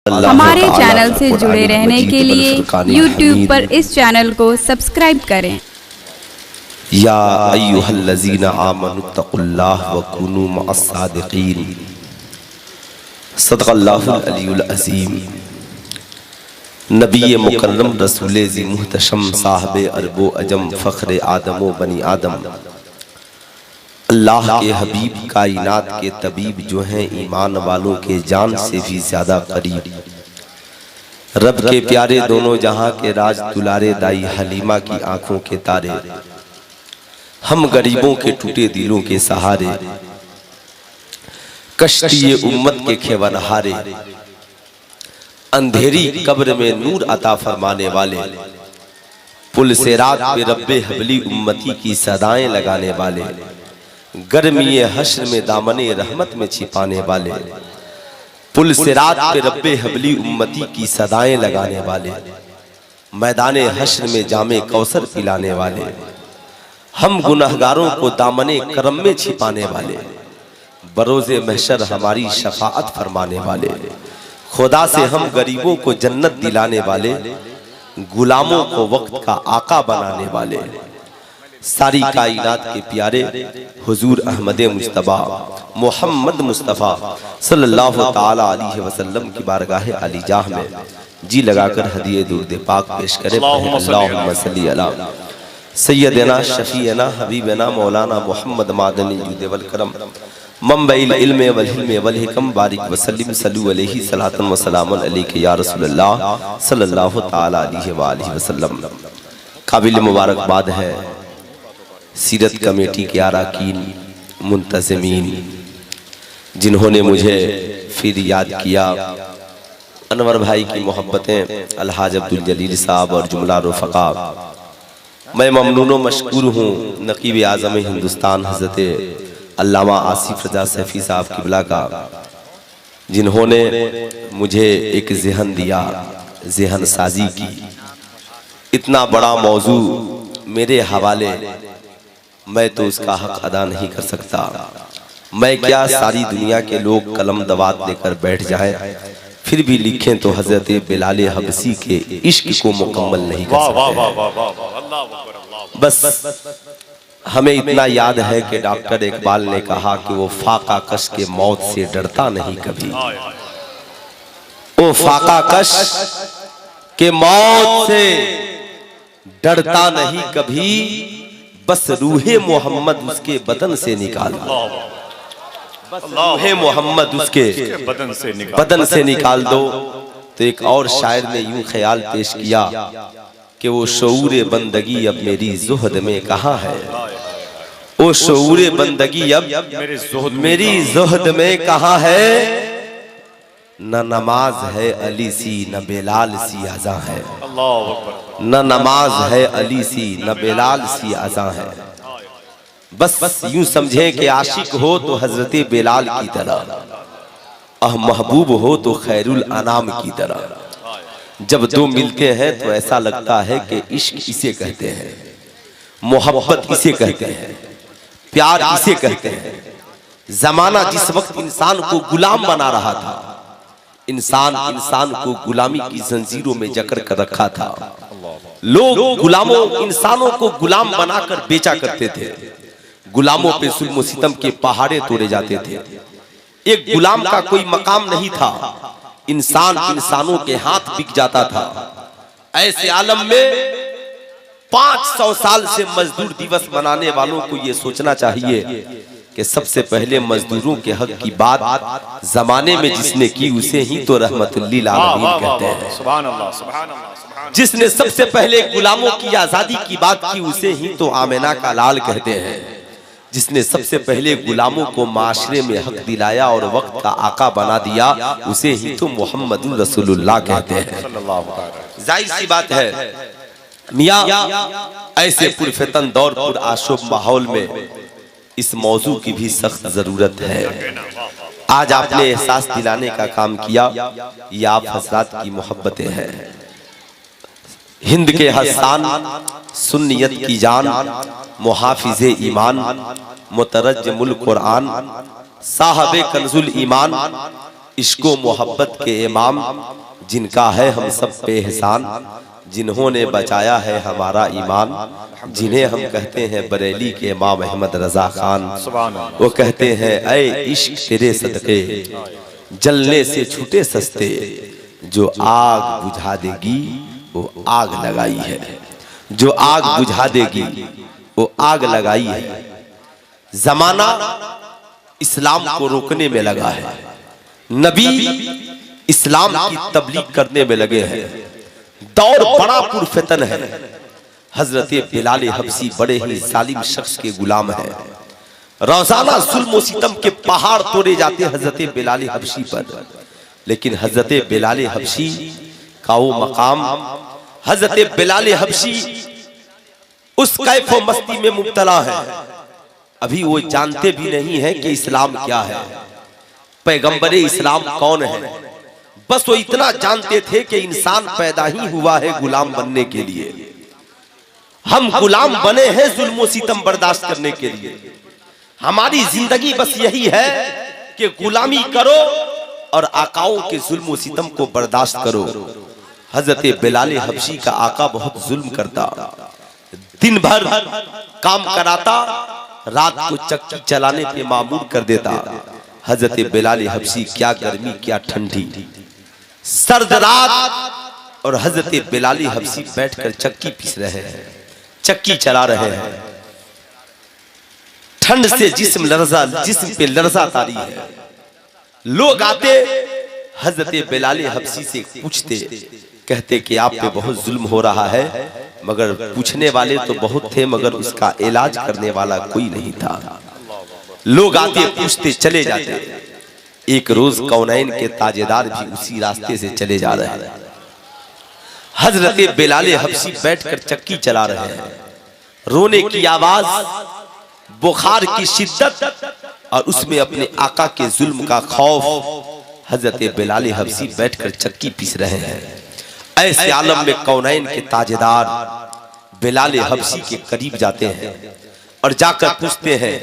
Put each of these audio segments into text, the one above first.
हमारे चैनल से जुड़े रहने के लिए YouTube पर इस चैनल को सब्सक्राइब करें। या अय्युहल्लज़ीना आमनुत्तक़ुल्लाह व कुनू मअस्सादिक़ीन। सदक़ल्लाहुल अलीयुल अज़ीम। नबी मुकर्रम रसूल ज़ी मुहतशम साहिब अरबो अजम फ़ख्र आदमो बनी आदम, अल्लाह के हबीब कायनात के तबीब जो हैं ईमान वालों के जान से भी ज्यादा करीब, रब के प्यारे दोनों जहां के राज दुलारे दाई हलीमा की आंखों के तारे, हम गरीबों के टूटे दिलों के सहारे, कश्ती उम्मत के खेवनहारे, अंधेरी कब्र में नूर अता फरमाने वाले, पुल से रात पे रब्बे हबली उम्मती की सदाएं लगाने वाले, गर्मी हश्र में दामने रहमत में छिपाने वाले, पुल से रात पे रब्बे हबली उम्मती की सदाएं लगाने वाले, मैदाने हश्र में जामे कौसर पिलाने वाले, हम गुनहगारों को दामने करम में छिपाने वाले, बरोज़े महशर हमारी शफाअत फरमाने वाले, खुदा से हम गरीबों को जन्नत दिलाने वाले, गुलामों को वक्त का आका बनाने वाले, सारी कायनात के प्यारे हुजूर अहमद मुस्तफ़ा मोहम्मद मुस्तफ़ा सल्लल्लाहु ताला अलैहि वसल्लम की बारगाह अलीजाह में जी लगाकर हदिये दुरूद पाक पेश करें। अल्लाहुम्मा सल्ली अला सय्यदना शफीअना हबीबना मौलाना मोहम्मद मादनी जुद वल करम मंबइल इल्म वल हिल्म वल हिकम बारिक वसल्लिम सल्लु अलैहि सलातन व सलामुन अलैका या रसूलल्लाह सल्लल्लाहु ताला अलैहि व आलिहि वसल्लम। काबिल मुबारकबाद है सीरत कमेटी के अरकान मुंतज़मीन जिन्होंने मुझे फिर याद किया, अनवर भाई की मोहब्बतें, अलहाज अब्दुल जलील साहब और जुमला रफ़क़ा। मैं ममनून व मशकूर हूँ नक़ीब आज़म हिंदुस्तान हज़रत अल्लामा आसिफ रज़ा सैफ़ी साहब क़िबला का, जिन्होंने मुझे एक ज़हन दिया, ज़हन साजी की। इतना बड़ा मौजू मेरे हवाले, मैं तो उसका हक अदा नहीं कर सकता। मैं क्या, सारी दुनिया के लोग कलम दवात लेकर बैठ जाएं, फिर भी लिखें तो हजरत बिलाल हबसी के इश्क को मुकम्मल नहीं कर सकते। बस हमें इतना याद है कि डॉक्टर इकबाल ने कहा कि वो फाका कश के मौत से डरता नहीं कभी, वो फाका कश के मौत से डरता नहीं कभी, बस रूहे मोहम्मद उसके बदन से निकाल दो, रूहे मोहम्मद उसके बदन से निकाल दो। तो एक और शायर ने यूं ख्याल पेश किया कि वो शऊर बंदगी अब मेरी ज़ुहद में कहाँ है, वो शऊर बंदगी अब मेरी ज़ुहद में कहाँ है, न नमाज है अली सी न बेलाल सी अज़ा है, न नमाज है अली सी न बेलाल सी अज़ा है। बस यूं समझें कि आशिक हो तो हजरत बेलाल की तरह, महबूब हो तो खैरुल अनाम की तरह। जब दो मिलते हैं तो ऐसा लगता है कि इश्क इसे कहते हैं, मोहब्बत इसे कहते हैं, प्यार इसे कहते हैं। जमाना जिस वक्त इंसान को गुलाम बना रहा था, इंसान को गुलामी की जंजीरों में जकड़ कर रखा था, लोग गुलामों इंसानों को गुलाम बनाकर बेचा करते थे, गुलामों पे जुल्म सितम के पहाड़े तोड़े जाते थे। एक गुलाम का कोई मकाम नहीं था, इंसानों के हाथ बिक जाता था। ऐसे आलम में 500 साल से मजदूर दिवस मनाने वालों को ये सोचना चाहिए कि सबसे पहले मजदूरों के हक की बात जमाने में जिसने की उसे ही तो रहमतुल्लिल आलमीन कहते हैं। सुभान अल्लाह, सुभान अल्लाह। जिसने सबसे पहले गुलामों की आजादी की बात की उसे ही तो आमिना का लाल कहते हैं। जिसने सबसे पहले गुलामों को माशरे में हक दिलाया और वक्त का आका बना दिया उसे ही तो मोहम्मदुर रसूलुल्लाह कहते हैं। जाहिर सी बात है मियां, ऐसे पुरफितन दौर पुर आशुब माहौल में इस मौजू की भी सख्त जरूरत है। आज आपने एहसास दिलाने का काम किया, ये आप हजरात की मोहब्बतें हैं। हिंद के हसान, सुन्नियत की जान, मुहाफिज़े ईमान, मुतरज्जिमुल कुरान, साहबे कंजुल ईमान, इश्को मोहब्बत के इमाम जिनका है हम सब पे एहसान, जिन्होंने बचाया है हमारा ईमान, जिन्हें हम कहते हैं बरेली के इमाम अहमद रजा खान। वो कहते हैं ऐ इश्क तेरे सदके जलने से छूटे सस्ते, जो आग बुझा देगी वो आग लगाई है, जो आग बुझा देगी वो आग लगाई है। जमाना इस्लाम को रोकने में लगा है, नबी इस्लाम की तबलीग करने में लगे हैं। दौर बड़ा पुरफितन है। हजरत बिलाल हबशी बड़े ही जालिम शख्स के गुलाम है। रोजाना जुल्म और सितम के पहाड़ तोड़े जाते हजरत बिलाल हबशी पर, लेकिन हजरत बिलाल हबशी का वो मकाम, हजरत बिलाल हबशी उस कैफ व मस्ती में मुब्तला है। अभी वो जानते भी नहीं है कि इस्लाम क्या है, पैगंबर इस्लाम कौन है। बस वो इतना जानते थे कि इंसान पैदा ही हुआ है गुलाम बनने के लिए। हम गुलाम बने हैं जुल्म व सितम बर्दाश्त करने के लिए। हमारी जिंदगी बस यही है कि गुलामी करो और आकाओं के जुल्म व सितम को बर्दाश्त करो। हजरत बिलाल हबशी का आका बहुत जुल्म करता, दिन भर काम कराता, रात को चक्की चलाने पे मामूर कर देता। हजरत बिलाल हबशी क्या गर्मी क्या ठंडी, सर्द रात, और हजरत बिलाल हबशी बैठकर चक्की पीस रहे हैं, चक्की चला रहे हैं। ठंड से जिस्म पे लर्जा तारी है। लोग आते हजरत बिलाल हबशी से पूछते, कहते कि आप पे बहुत जुल्म हो रहा है, मगर पूछने वाले तो बहुत थे मगर उसका इलाज करने वाला कोई नहीं था। लोग आते पूछते चले जाते। एक रोज कौनैन के ताजेदार भी उसी रास्ते से चले जा रहे हैं। हजरत बिलाल हबशी बैठकर चक्की चला रहे हैं। रोने की आवाज, बुखार की शिद्दत और उसमें अपने आका के जुल्म का खौफ। हजरत बिलाल हबशी बैठकर चक्की पीस रहे हैं। ऐसे आलम में कौनैन के ताजेदार बिलाल हबशी के करीब जाते हैं और जाकर पूछते हैं,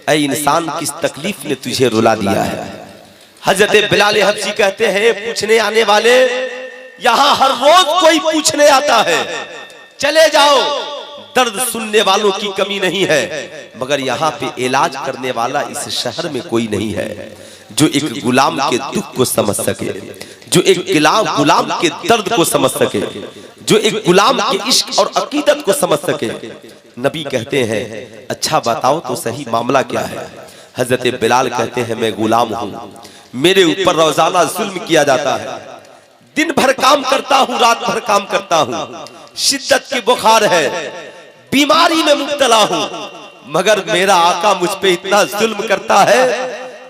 ऐ इंसान किस तकलीफ ने तुझे रुला दिया है। हजरत बिलाल हबशी कहते हैं, पूछने आने वाले यहाँ हर रोज कोई पूछने आता है, चले जाओ, दर्द सुनने वालों की कमी नहीं है, मगर यहाँ पे इलाज करने वाला इस शहर में कोई नहीं है जो एक गुलाम के दुख को समझ सके, जो एक गुलाम के दर्द को समझ सके, जो एक गुलाम के इश्क और अकीदत को समझ सके। नबी कहते हैं, अच्छा बताओ तो सही मामला क्या है। हजरत बिलाल कहते हैं, मैं गुलाम हूँ, मेरे ऊपर रोजाना जुल्म किया जाता है, दिन भर काम करता हूँ, रात भर काम करता हूँ, शिद्दत की बुखार है, बीमारी में मुब्तला हूँ, मगर मेरा आका मुझ पे इतना जुल्म करता है,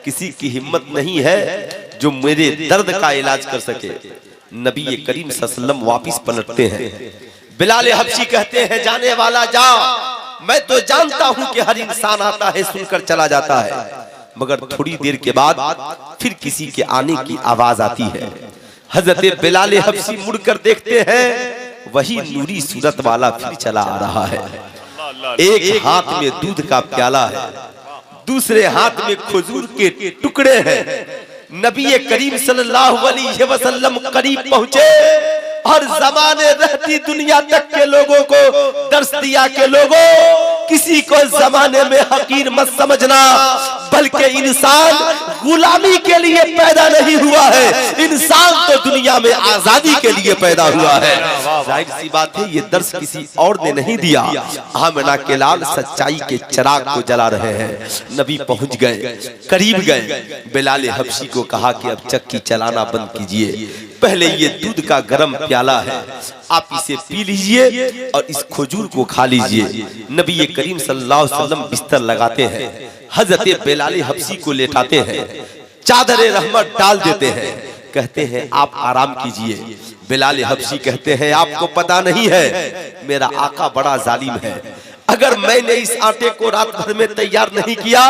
किसी की हिम्मत नहीं है जो मेरे दर्द का इलाज कर सके। नबी करीम सल्लल्लाहु अलैहि वसल्लम वापिस पलटते हैं। बिलाल हबशी कहते हैं, जाने वाला जा, मैं तो जानता हूं कि हर इंसान आता है सुनकर चला जाता है, मगर थोड़ी देर के बाद फिर किसी के आने की आवाज आती है। हजरत बिलाल हबशी मुड़कर देखते हैं, वही नूरी सूरत वाला फिर चला आ रहा है। एक हाथ में दूध का प्याला है, दूसरे हाथ में खजूर के टुकड़े हैं। नबी करीम सल्लल्लाहु अलैहि वसल्लम करीब पहुंचे और जमाने रहती दुनिया तक के लोगों को दर्श दिया कि लोगों, किसी को जमाने में हकीर मत समझना, बल्कि इंसान गुलामी के लिए पैदा नहीं हुआ है, इंसान तो दुनिया में आजादी के लिए पैदा हुआ है। जाहिर सी बात है, ये दर्श किसी और ने नहीं दिया। आमिना के लाल सच्चाई के चिराग को जला रहे हैं। नबी पहुंच गए, करीब गए, बिलाल हबशी को कहा कि अब चक्की चलाना बंद कीजिए, पहले ये दूध का गर्म प्याला है, आप इसे पी लीजिए और इस खजूर को खा लीजिए। नबी करीम सल्लल्लाहु अलैहि वसल्लम बिस्तर लगाते हैं, हजरत बिलाल हबशी को लेटाते हैं, चादर रहमत डाल देते हैं, कहते हैं आप आराम कीजिए। बिलाल हबशी कहते हैं, आपको पता नहीं है मेरा आका बड़ा जालिम है, अगर मैंने इस आटे को रात भर में तैयार नहीं किया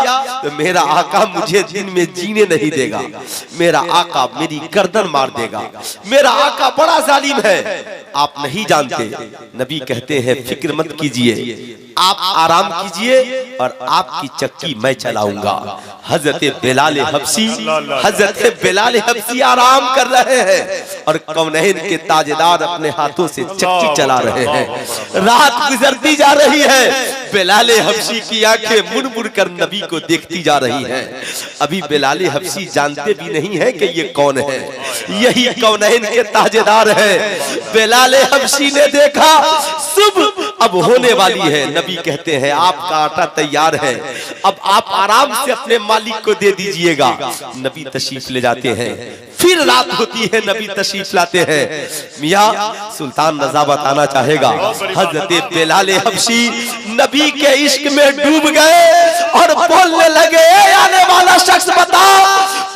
तो मेरा आका मुझे दिन में जीने नहीं देगा, मेरा आका मेरी गर्दन मार देगा, मेरा आका बड़ा जालिम है, आप नहीं जानते। नबी कहते हैं, फिक्र मत कीजिए, आप आराम कीजिए और आपकी चक्की मैं चलाऊंगा। हजरत बिलाल हबशी, हजरत बिलाल हबशी आराम कर रहे हैं और कौनैन के ताजदार अपने हाथों से चक्की चला रहे हैं। रात गुजरती जा रही है, बिलाल हबशी की आंखें मुड़ मुड़ कर नबी को देखती जा रही हैं। अभी बिलाल हबशी जानते भी नहीं है कि ये कौन है, यही कौनैन के ताजदार है। बिलाल हबशी ने देखा सुबह अब होने वाली है। नबी कहते हैं आपका आटा तैयार है, अब आप आराम से अपने मालिक को दे दीजिएगा। नबी तशरीफ ले जाते हैं, फिर रात होती है, नबी तशरीफ लाते हैं। मियां सुल्तान रजा बताना चाहेगा, हजरत बिलाल हबशी नबी के इश्क में डूब गए और बोलने लगे, आने वाला शख्स बता,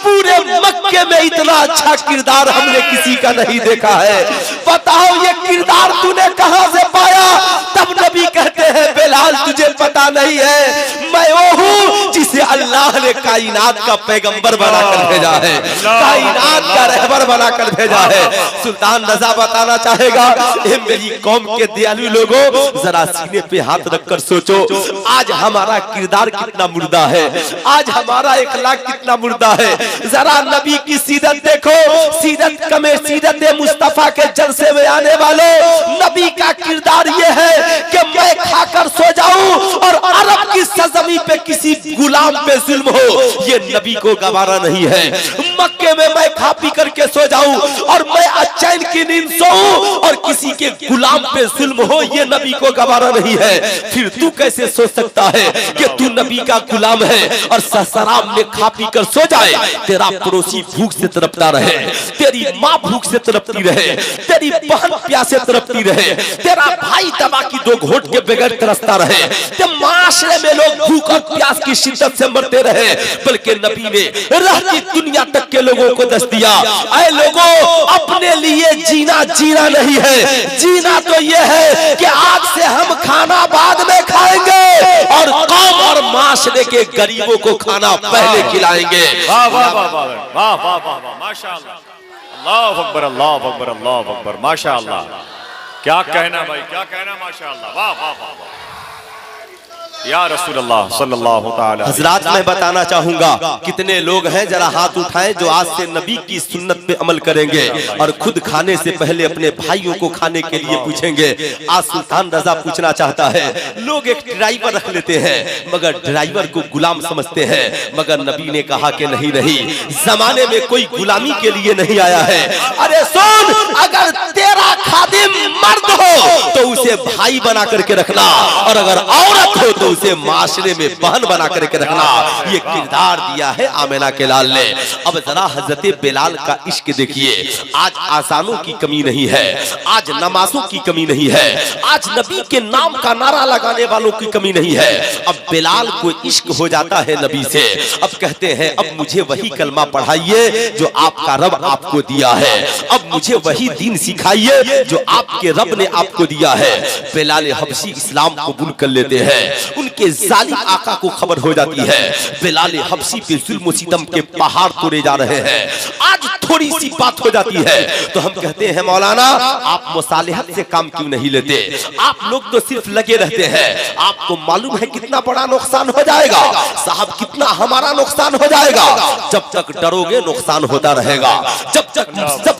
पूरे मक्के में इतना अच्छा किरदार हमने किसी का नहीं देखा है, बताओ ये किरदार तूने कहां से पाया? तब नबी कहते हैं बिलाल तुझे पता नहीं है, मैं वो हूँ जिसे अल्लाह ने कायनात का पैगंबर बनाकर भेजा है, कायनात का रहबर बनाकर भेजा है। सुल्तान रजा बताना चाहेगा, मेरी कौम के दयालु लोगों, जरा सीने पे हाथ रखकर सोचो, आज हमारा किरदार कितना मुर्दा है, आज हमारा अखलाक कितना मुर्दा है। जरा नबी की सीरत देखो, सीरत कमे सीरत मुस्तफा के जलसे में आने वालों, नबी का किरदार ये है कि मैं खाकर सो जाऊं और अरब की सरजमी पे किसी गुलाम पे जुल्म हो, ये नबी को गवारा नहीं है। मक्के में मैं खा पी करके सो जाऊं और मैं चैन की नींद सोऊं और किसी के गुलाम पे जुल्म हो, ये नबी को गवारा नहीं है। फिर तू कैसे सोच सकता है कि तू नबी का गुलाम है और शराब में खा पी कर सो जाए? तेरा पड़ोसी भूख से तड़पता रहे, तेरी माँ भूख से तड़पती रहे, तेरी बहन प्यासे तड़पती रहे, तेरा भाई दवा की दो घोट के बगैर तरसता रहे, माशरे में लोग भूख और प्यास की शिद्दत से मरते रहे, बल्कि नबी ने रहती दुनिया तक के लोगों को दस दिया, ऐ लोगों, अपने लिए जीना जीना नहीं है, जीना तो ये है कि आज से हम खाना बाद में खाएंगे और कौम और माशरे के गरीबों को खाना पहले खिलाएंगे। वाह वाह वाह वाह वाह वाह वाह वाह, माशाअल्लाह, अल्लाहु अकबर अल्लाहु अकबर अल्लाहु अकबर, माशाअल्लाह, क्या कहना भाई, क्या कहना, माशाअल्लाह, वाह वाह वाह वाह, या रसूल अल्लाह सल्लल्लाहु ताला। हजरात मैं बताना चाहूंगा, कितने लोग हैं जरा हाथ उठाएं जो आज से नबी की सुन्नत पे अमल करेंगे और खुद खाने से पहले अपने भाइयों को खाने के लिए पूछेंगे। आज सुल्तान रजा पूछना चाहता है, लोग एक ड्राइवर रख लेते हैं मगर ड्राइवर को गुलाम समझते हैं, मगर नबी ने कहा कि नहीं नहीं, जमाने में कोई गुलामी के लिए नहीं आया है। अरे सुन, अगर तेरा खादिम मर्द हो तो उसे भाई बना करके रखना और अगर औरत हो तो उसे माशरे में बहन बना करके रखना। ये किरदार दिया है आमिना के लाल ने। अब जरा हजरत बिलाल का इश्क देखिए, आज आजानों की कमी नहीं है, आज नमाजों की कमी नहीं है, आज नबी के नाम का नारा लगाने वालों की कमी नहीं है। अब बिलाल को इश्क हो जाता है नबी से, अब कहते हैं अब मुझे वही कलमा पढ़ाइए जो आपका रब आपको दिया है, अब मुझे वही दीन सिखाइए जो आपके रब ने आपको दिया है। बिलाल हबशी इस्लाम कबूल कर लेते हैं, उनके जालिम आका को खबर हो जाती है बिलाल हबशी पे जुल्म और सितम के पहाड़ तोड़े जा रहे हैं। आज थोड़ी सी बात हो जाती है तो हम कहते हैं मौलाना आप मुसालिहत से काम क्यों नहीं लेते, आप लोग तो सिर्फ लगे रहते हैं, आपको मालूम है कितना बड़ा नुकसान हो जाएगा साहब, कितना हमारा नुकसान हो जाएगा। जब तक डरोगे नुकसान होता रहेगा, जब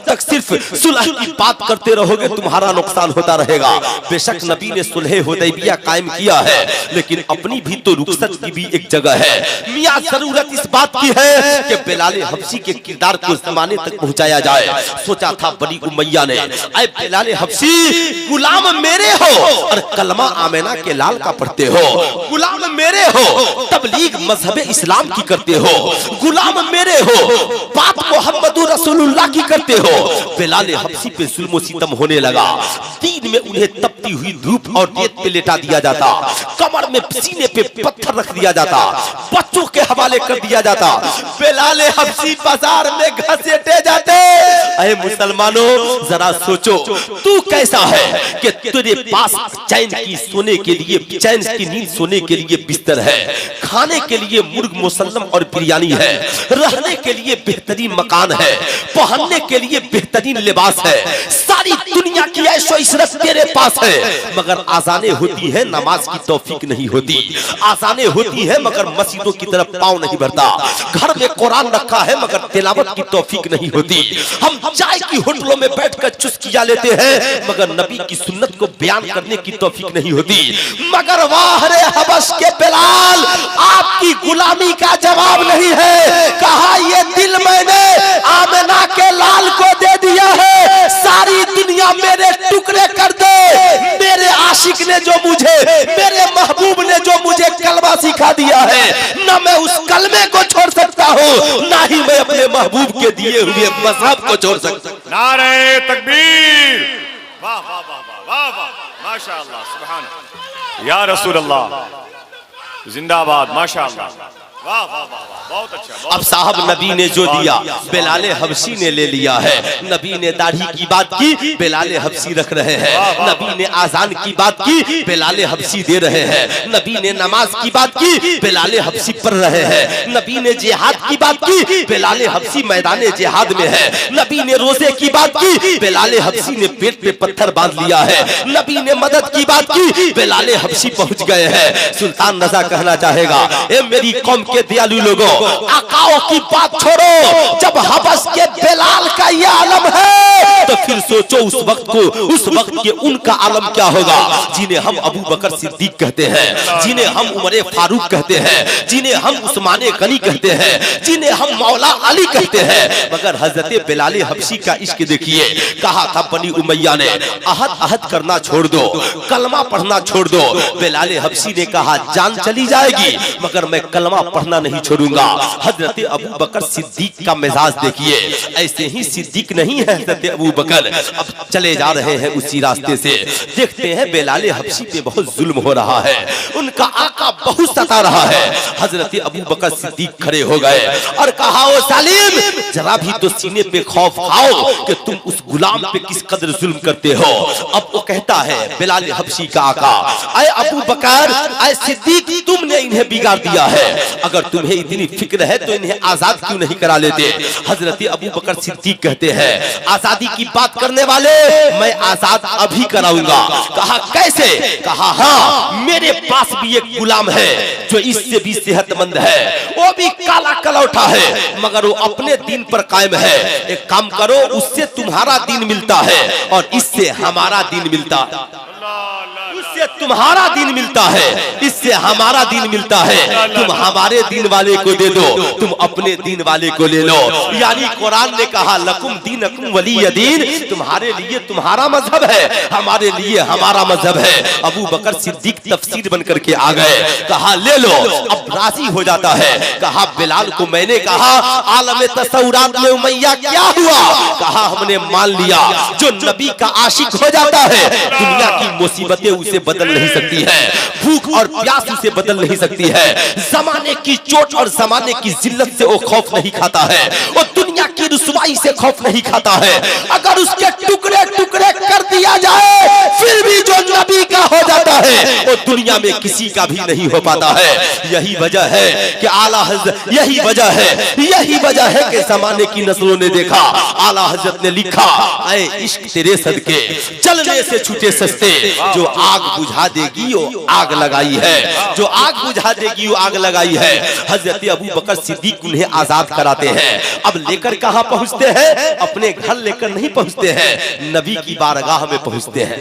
तक सिर्फ सुलह की बात करते रहोगे तुम्हारा नुकसान होता रहेगा। बेशक नबी ने सुलह हुदैबिया कायम किया है, लेकिन अपनी भी तो रुखसत की भी एक जगह है। मियां जरूरत इस बात की है कि बिलाल हबशी के किरदार को जमाने तक पहुंचाया जाए। सोचा था बनी उमैया ने, ऐ बिलाल हबशी गुलाम मेरे हो और कलमा आमिना के लाल का पढ़ते हो, गुलाम मेरे हो तबलीग मजहब इस्लाम की करते हो, गुलाम मेरे हो बात मोहम्मद रसूलुल्लाह की करते हो। बिलाल हबशी पे जुल्म और सितम होने लगा, दिन में उन्हें तपती हुई धूप और रेत पे लेटा दिया जाता, कमर में सीने पे पत्थर रख दिया जाता, बच्चों के हवाले कर दिया जाता, बिलाल हबशी बाजार में घसीटे जाते। ऐ मुसलमानों जरा सोचो तू कैसा है कि तेरे पास चैन की सोने के लिए, चैन की नींद सोने के लिए बिस्तर है, खाने के लिए मुर्ग मुसल्लम और बिरयानी है, रहने के लिए बेहतरीन मकान है, पहनने के लिए बेहतरीन लिबास है, सारी दुनिया की ऐशो इशरत तेरे पास है, मगर आजाने होती है नमाज की तौफीक नहीं होती। आजाने होती है मगर मस्जिदों की तरफ पांव नहीं बढ़ता। घर में कुरान रखा है मगर तिलावत की तौफीक नहीं होती। हम चाय की होटलों में बैठकर चुस्कियां लेते हैं मगर नबी की सुन्नत को बयान करने की तौफीक नहीं होती। मगर वाह रे हबश के बिलाल, आपकी गुलामी का जवाब नहीं है। कहा ये दिल मैंने आमिना के लाल को दे दिया है, सारी दुनिया मेरे टुकड़े कर दे। मेरे आशिक ने जो मुझे, मेरे महबूब ने जो मुझे कलमा सिखा दिया है, ना मैं उस कलमे को छोड़ सकता हूँ, ना ही मैं अपने महबूब के दिए हुए मजहब को छोड़ सकता हूँ। नारे तकबीर, वाह वाह वाह वाह वाह, माशाअल्लाह, सुभान अल्लाह, या रसूल अल्लाह जिंदाबाद, माशाअल्लाह, वाह वाह वाह, बहुत अच्छा। अब साहब नबी ने जो दिया बिलाल हबशी ने ले लिया है। नबी ने दाढ़ी की बात की, बिलाल हबशी रख रहे हैं। नबी ने आजान की बात की, बिलाल हबशी दे रहे हैं। नबी ने नमाज की बात की, बिलाल हबशी पढ़ रहे हैं। नबी ने जिहाद की बात की, बिलाल हबशी मैदान जिहाद में है। नबी ने रोजे की बात की, बिलाल हबशी ने पेट पे पत्थर बांध लिया है। नबी ने मदद की बात की, बिलाल हबशी पहुंच गए हैं। सुल्तान रजा कहना चाहेगा, ए मेरी कौम के दयालु लोगों, आकाओं की बात छोड़ो, जब हबश के बिलाल का ये आलम है तो फिर सोचो उस वक्त के उनका आलम क्या होगा, जिन्हें हम अबू बकर सिद्दीक कहते हैं, जिन्हें हम उमर फारूक कहते हैं, जिन्हें हम उस्मान गनी कहते हैं, जिन्हें हम मौला अली कहते हैं। मगर हजरत बिलाल हबशी का इश्क देखिए। कहा था बनी उमैया ने, अहद करना छोड़ दो, कलमा पढ़ना छोड़ दो। बिलाल हबशी ने कहा जान चली जाएगी मगर मैं कलमा पढ़ना नहीं छोड़ूंगा। हजरत अबू बकर सिद्दीक का मिजाज देखिए, ऐसे ही सिद्दीक नहीं है हजरत अबू बकर। अब चले जा रहे हैं उसी रास्ते से, देखते हैं बिलाल हबशी पे बहुत जुल्म हो रहा है, उनका आका बहुत सता रहा है। हजरत अबू बकर सिद्दीक खड़े हो गए और कहा, ओ सालिम, जरा भी तो सीने पे खौफ खाओ कि तुम उस गुलाम पे किस कदर जुल्म करते हो। अब वो कहता है बिलाल हबशी का आका, ऐ अबू बकर, ऐ सिद्दीक, तुमने इन्हें बिगाड़ दिया है, अगर तुम्हें इतनी फिक्र है तो इन्हें आजाद क्यों नहीं करा लेते। हजरत अबू बकर सिद्दीक कहते हैं, आजादी की बात करने वाले, मैं आजाद अभी कराऊंगा। कहा कैसे? कहा हाँ, मेरे पास भी एक गुलाम है जो इससे भी सेहतमंद है, वो भी काला कलौटा है मगर वो अपने दीन पर कायम है। एक काम करो, उससे तुम्हारा दीन मिलता है और इससे हमारा दीन मिलता है। उससे तुम्हारा दीन मिलता है, इससे हमारा दीन मिलता है। तुम हमारे दीन वाले को दे दो, तुम अपने दीन वाले को ले लो। यानी कुरान ने कहा लकुम दीनकुम वलिय दीन, तुम्हारे लिए तुम्हारा मजहब है, हमारे लिए हमारा मजहब है। अबू बकर सिद्दीक तफसीर बनकर के आ गए, कहा ले लो। अब राजी हो जाता है। कहा बिलाल को मैंने कहा आलम तसव्वुरात में उमैया क्या हुआ? कहा हमने मान लिया जो नबी का आशिक हो जाता है दुनिया की मुसीबतें उसे बदल नहीं सकती है, भूख और प्यास उसे बदल नहीं सकती है, जमाने की चोट और जमाने की जिल्लत से वो खौफ नहीं खाता है, वो दुनिया की रुसवाई से खौफ नहीं खाता है। अगर उसके टुकड़े टुकड़े कर दिया जाए फिर भी जो नबी का हो जाता है वो दुनिया में किसी का भी नहीं हो पाता है। यही वजह है कि आला हज़रत, यही वजह है कि जमाने की नस्लों ने देखा, आला हज़रत ने लिखा, ऐ इश्क तेरे सदके चलने से छूटे सस्ते, जो आग बुझा देगी वो आग लगाई है, जो आग बुझा देगी वो आग लगाई है। हजरत अबू बकर सिद्दीक उन्हें आजाद कराते हैं। अब लेकर कहां पहुंचते हैं? अपने घर लेकर नहीं पहुंचते हैं, नबी की बारगाह में पहुंचते हैं।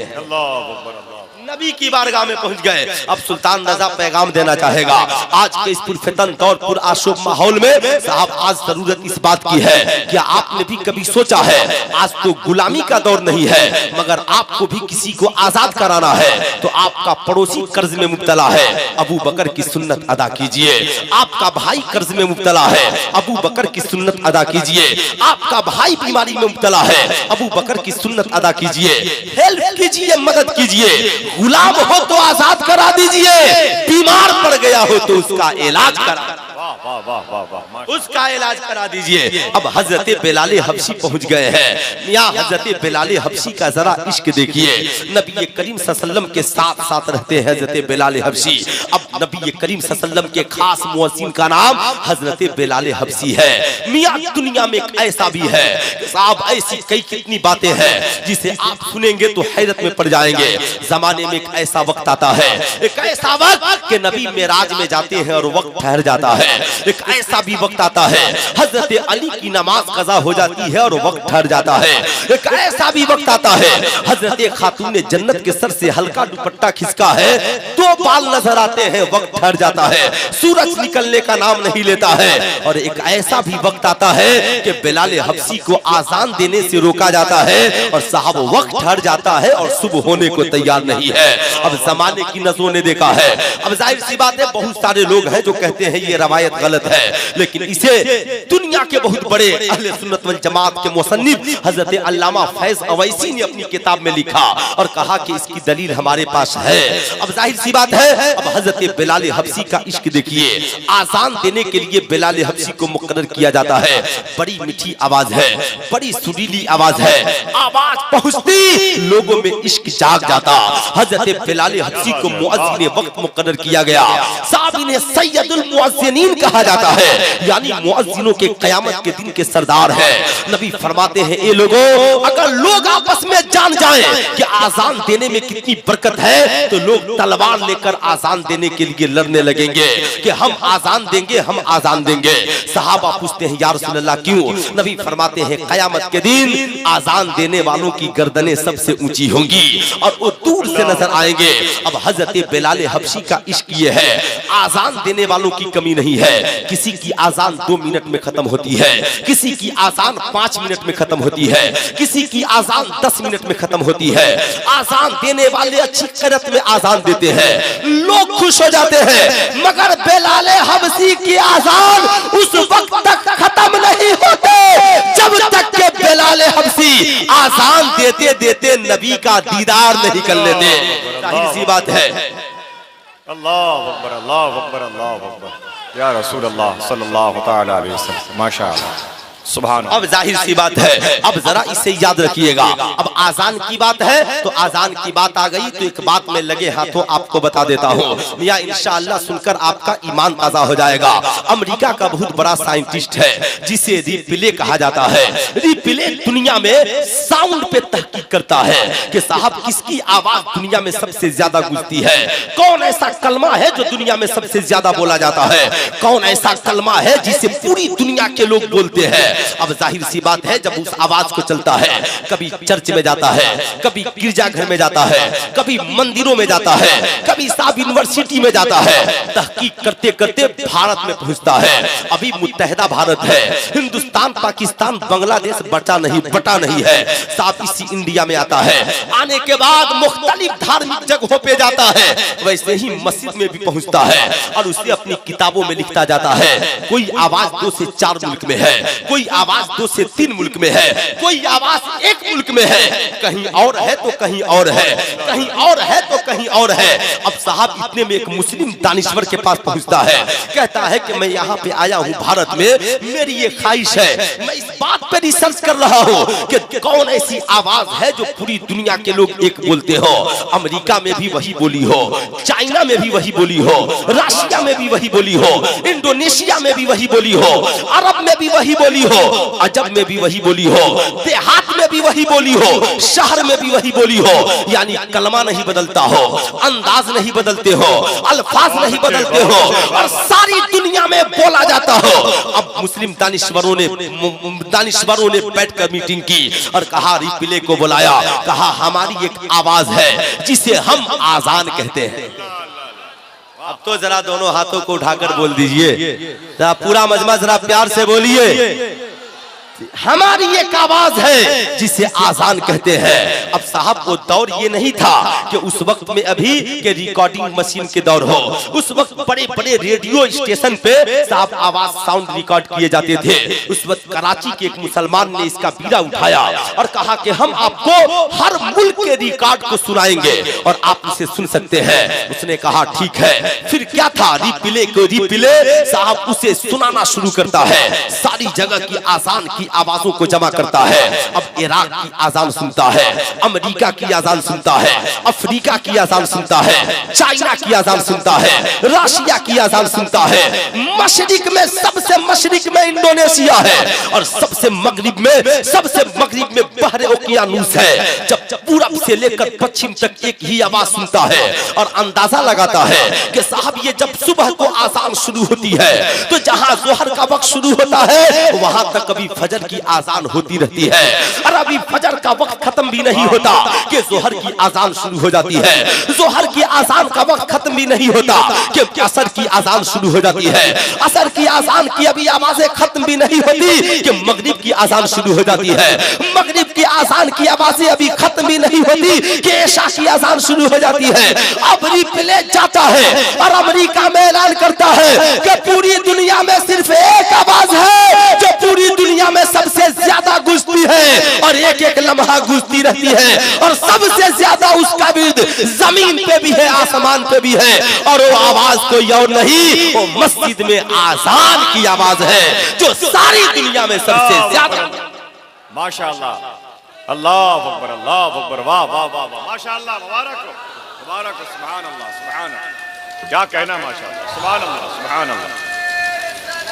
नबी की बारगाह में पहुंच गए। अब सुल्तान रजा पैगाम देना चाहेगा। आज के इस पुरफितन तौर पर आशोक माहौल में साहब आज जरूरत इस बात की है कि आपने भी कभी सोचा है, आज तो गुलामी का दौर नहीं है मगर आपको भी किसी को आजाद कराना है तो आपका पड़ोसी कर्ज में मुब्तला है, अबू बकर की सुन्नत अदा कीजिए। आपका भाई कर्ज में मुब्तला है, अबू बकर की सुन्नत अदा कीजिए। आपका भाई बीमारी में मुब्तला है, अबू बकर की सुन्नत अदा कीजिए। हेल्प कीजिए, मदद कीजिए। गुलाम हो तो आजाद करा दीजिए, बीमार पड़ गया हो तो उसका इलाज करा। वाह वाह वाह वाह वाह। उसका इलाज करा दीजिए। अब हजरत बिलाल हबशी पहुंच गए हैं। यहाँ हजरत बिलाल हबशी का जरा इश्क देखिए। नबी करीम सल्लल्लाहु अलैहि वसल्लम के साथ साथ रहते हैं हजरत बिलाल हबशी। अब नबी करीम सल्लल्लाहु अलैहि वसल्लम के खास मुअज्जिन का नाम हजरत बिलाल हबशी है। मियाँ दुनिया में एक ऐसा भी है साहब, ऐसी कई कितनी बातें हैं जिसे आप सुनेंगे तो हैरत में पड़ जाएंगे। जमाने में एक ऐसा वक्त आता है, एक ऐसा वक्त कि नबी मेराज में जाते हैं और वक्त ठहर जाता है। एक ऐसा भी वक्त आता है हजरत अली की नमाज कज़ा हो जाती है और वक्त ठहर जाता है। एक ऐसा भी वक्त आता है हजरत खातून ने जन्नत के सर से हल्का दुपट्टा खिसका है, दो बाल नजर आते हैं, वक्त ठहर जाता है, सूरज निकलने का नाम नहीं लेता है। और एक ऐसा भी वक्त आता है कि बिलाल हबशी को आजान देने से रोका जाता है और साहब वक्त ठहर जाता है और सुबह होने को तैयार नहीं है। अब जमाने की नजरों ने देखा है। अब जाहिर सी बात है बहुत सारे लोग हैं जो कहते हैं ये रवायत गलत है, लेकिन इसे दुनिया के बहुत बड़े अहले सुन्नत वल जमात के मुसन्निफ हजरत अल्लामा फैज अवैसी ने अपनी किताब में लिखा और कहा कि इसकी दलील हमारे पास है। अब जाहिर सी बात है, अब हजरत बिलाल हबशी का इश्क देखिए। आजान देने के लिए बिलाल हबशी को मुकर्रर किया जाता है। बड़ी मीठी आवाज है, बड़ी सुरीली आवाज है, आवाज पहुंचती लोगों में इश्क जाग जाता। हजरत बिलाल हबशी को मुअज्जिन वक्त मुकर्रर किया गया। साहब इन्हें सैयदुल मुअज्जिनीन कहा जाता है, यानी मुअज्जिनों के क़यामत के दिन के सरदार है। नबी फरमाते हैं ए लोगों, अगर लोग आपस में जान जाएं कि आजान देने में कितनी बरकत है तो लोग तलवार लेकर आजान देने के लिए लड़ने लगेंगे कि हम आजान देंगे, हम आजान देंगे। सहाबा पूछते हैं या रसूल अल्लाह क्यों? नबी फरमाते हैं क़यामत के दिन आजान देने वालों की गर्दनें सबसे ऊंची होंगी और वो दूर से नजर आएंगे। अब हजरत बिलाल हबशी का इश्क ये है, आजान देने वालों की कमी नहीं है। किसी की आजान 2 मिनट में खत्म होती है, किसी की आजान 5 मिनट में खत्म होती है, किसी की आजान 10 मिनट में खत्म होती है। आजान देने वाले अच्छी करत में आजान देते हैं, लोग खुश हो जाते हैं, मगर बिलाल हबशी की आजान उस वक्त तक खत्म नहीं होते जब तक के बिलाल हबशी आजान देते देते नबी का दीदार नहीं कर लेते। जाहिर सी बात है। अल्लाह अकबर, अल्लाह अकबर, अल्लाह अकबर या रसूल अल्लाह सल्लल्लाहु तआला अलैहि वसल्लम, माशाअल्लाह, सुभान। अब जाहिर सी बात है, अब जरा इसे याद रखिएगा। अब आजान की बात है तो आजान की बात आ गई तो एक बात में लगे हाथों आपको बता देता हूँ मियाँ, इंशाअल्लाह सुनकर आपका ईमान ताजा हो जाएगा। अमेरिका का बहुत बड़ा साइंटिस्ट है जिसे रिप्ले कहा जाता है। रिप्ले दुनिया में साउंड पे तहकीक करता है कि साहब किसकी आवाज दुनिया में सबसे ज्यादा गूंजती है, कौन ऐसा कलमा है जो दुनिया में सबसे ज्यादा बोला जाता है, कौन ऐसा कलमा है जिसे पूरी दुनिया के लोग बोलते हैं। अब जाहिर सी बात है जब उस आवाज को चलता है, कभी चर्च में जाता है, कभी गिरजाघर में जाता है, कभी मंदिरों में जाता है, कभी साहब यूनिवर्सिटी में जाता है, तहकीक करते करते भारत में पहुंचता है। अभी मुत्तहिदा भारत है, हिंदुस्तान पाकिस्तान बांग्लादेश बटा नहीं है साहब, इसी इंडिया में आता है। आने के बाद मुख्तलिफ धार्मिक जगहों पे जाता है, वैसे ही मस्जिद में भी पहुंचता है और उसे अपनी किताबों में लिखता जाता है। कोई आवाज 2 से 4 मुल्क में है, कोई आवाज 2 से 3 मुल्क में है, कोई आवाज 1 मुल्क में है, कहीं और है तो कहीं और है, कहीं और है तो कहीं और है। अब साहब इतने में एक मुस्लिम दानिश्वर के पास पहुंचता है, कहता है कि मैं यहाँ पे आया हूँ भारत में, मेरी ये ख्वाहिश है, मैं इस बात पे रिसर्च कर रहा हूँ कि कौन ऐसी आवाज है जो पूरी दुनिया के लोग एक बोलते हो। अमेरिका में भी वही बोली हो, चाइना में भी वही बोली हो, रशिया में भी वही बोली हो, इंडोनेशिया में भी वही बोली हो, अरब में भी वही बोली हो, अजब में भी वही बोली हो, देहात में भी वही बोली हो, शहर में भी वही बोली हो। यानी कलमा नहीं बदलता हो, अंदाज नहीं बदलते हो, अल्फाज नहीं बदलते हो और सारी दुनिया में बोला जाता हो। अब मुस्लिम दानिश्वरों ने बैठकर मीटिंग की और कहा, रिप्ले को बुलाया, कहा हमारी एक आवाज है जिसे हम आजान कहते हैं। अब तो जरा दोनों हाथों को उठाकर बोल दीजिए, जरा पूरा मजमा जरा प्यार से बोलिए, हमारी एक आवाज है जिसे आजान कहते हैं। अब साहब वो दौर ये नहीं था कि उस वक्त में अभी के रिकॉर्डिंग मशीन के दौर हो। उस वक्त बड़े बड़े रेडियो स्टेशन पे साहब आवाज साउंड रिकॉर्ड किए जाते थे। उस वक्त कराची के एक मुसलमान ने इसका बीड़ा उठाया और कहा कि हम आपको हर मुल्क के रिकॉर्ड को सुनाएंगे और आप इसे सुन सकते हैं। उसने कहा ठीक है। फिर क्या था, रिप्ले को रिप्ले साहब उसे सुनाना शुरू करता है। सारी जगह की आजान की आवाजों को जमा करता है। अब इराक की आजान सुनता है, अमेरिका की आजान सुनता है, अफ्रीका की आजान सुनता है, चाइना की आजान सुनता है, रशिया की आजान सुनता है। मशरिक में सबसे मशरिक में इंडोनेशिया है और सबसे मगरिब में बहरे ओकियानूस है। जब पूरब से लेकर पश्चिम तक एक ही आवाज सुनता है और अंदाजा लगाता है कि साहब ये जब सुबह को आजान शुरू होती है तो जहां जोहर का वक्त शुरू होता है वहां तक कभी फजर की आजान होती रहती है और अभी फजर का वक्त खत्म भी नहीं होता कि जोहर की आजान शुरू हो जाती है। जोहर की आजान का वक्त खत्म भी नहीं होता कि असर की आजान शुरू हो जाती है। असर की आजान की अभी आवाजें खत्म भी नहीं होती कि मगरिब की आजान शुरू हो जाती है। मगरिब की आजान की आवाजें अभी खत्म भी नहीं होती कि इशा की आजान शुरू हो जाती है। अब रिप्ले जाता है और अमेरिका में ऐलान करता है कि पूरी दुनिया में सिर्फ एक आवाज है जो पूरी दुनिया में सबसे ज्यादा गूंजती है और एक एक लम्हा गूंजती रहती है और सबसे ज्यादा उसका विर्द जमीन पे भी है, आसमान पे भी है और वो आवाज कोई और नहीं, वो मस्जिद में आजान की आवाज है जो सारी दुनिया में सबसे ज्यादा। माशाअल्लाह, अल्लाह अकबर, अल्लाह अकबर, वाह वाह वाह वाह, माशाअल्लाह, मुबारक हो, मुबारक हो, सुभान अल्लाह, सुभान अल्लाह, क्या कहना, माशाअल्लाह, सुभान अल्लाह, सुभान अल्लाह,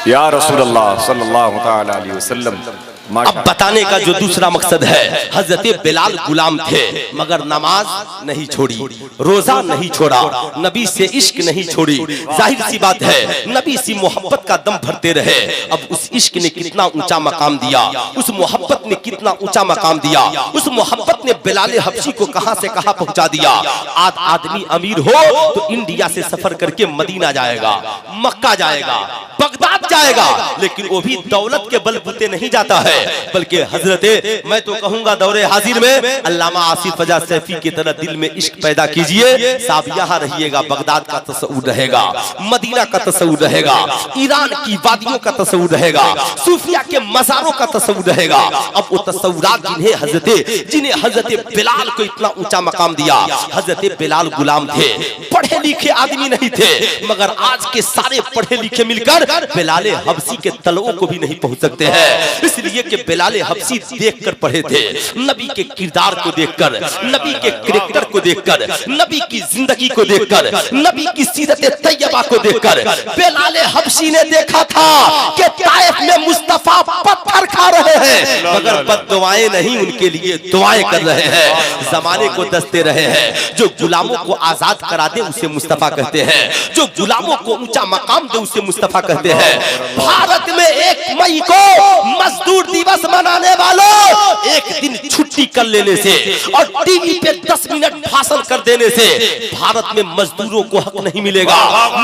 या रसूल अल्लाह सल्लल्लाहु तआला अलैहि वसल्लम। अब बताने का जो दूसरा मकसद है, हजरत बिलाल गुलाम थे मगर नमाज नहीं छोड़ी, रोजा नहीं छोड़ा, नबी से इश्क नहीं छोड़ी। जाहिर सी बात है नबी से मोहब्बत का दम भरते रहे। अब उस इश्क ने कितना ऊंचा मकाम दिया, उस मोहब्बत ने कितना ऊंचा मकाम दिया। उस मोहब्बत ने बिलाल हबशी को कहां से कहां पहुंचा दिया। आज आदमी अमीर हो तो इंडिया से सफर करके मदीना जाएगा, मक्का जाएगा, बगदाद जाएगा, लेकिन वो भी दौलत के बलबूते नहीं जाता है बल्कि हजरते मैं तो कहूंगा दौरे हाजिर में अल्लामा आसिफ रजा सैफी की तरह दिल में इश्क पैदा कीजिए। साहब यहाँ रहिएगा, बगदाद का तस्वुर रहेगा, मदीना का तस्वुर रहेगा, ईरान की वादियों का तस्वुर रहेगा, सूफिया के मज़ारों का तस्वुर रहेगा। अब वो तस्वुरात जिन्हें हजरत बिलाल को इतना ऊंचा मकाम दिया। हजरत बिलाल गुलाम थे, पढ़े लिखे आदमी नहीं थे मगर आज के सारे पढ़े लिखे मिलकर बिलाल हबशी के तलवों को भी नहीं पहुंच सकते हैं। इसलिए कि बिलाल हबशी देखकर पढ़े थे, नबी के किरदार को देखकर, नबी के कैरेक्टर को देखकर, नबी की जिंदगी को देखकर, नबी की सीरत तैयबा को देखकर बिलाल हबशी ने देखा था कि ताइफ में मुस्तफा पत्थर खा रहे हैं मगर बद्दुआएं नहीं, उनके लिए दुआएं कर रहे हैं, जमाने को दसते रहे हैं। जो गुलामों को आजाद करा दे उसे मुस्तफा कहते हैं, जो गुलामों को ऊंचा मकाम दे उसे मुस्तफा कहते हैं। भारत में 1 मई को मजदूर दिवस मनाने वालों, एक दिन छुट्टी कर लेने से और टीवी पे 10 मिनट भाषण कर देने से भारत में मजदूरों को हक नहीं मिलेगा।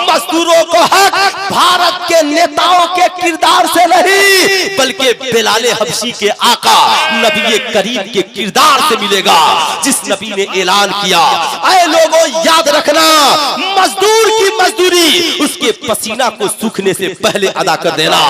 मजदूरों को हक भारत के नेताओं के किरदार से नहीं बल्कि बिलाल हबशी के आका नबी करीम के किरदार से मिलेगा, जिस नबी ने ऐलान किया, ऐ लोगों याद रखना मजदूर की मजदूरी उसके पसीना को सूखने से पहले अदा कर देना।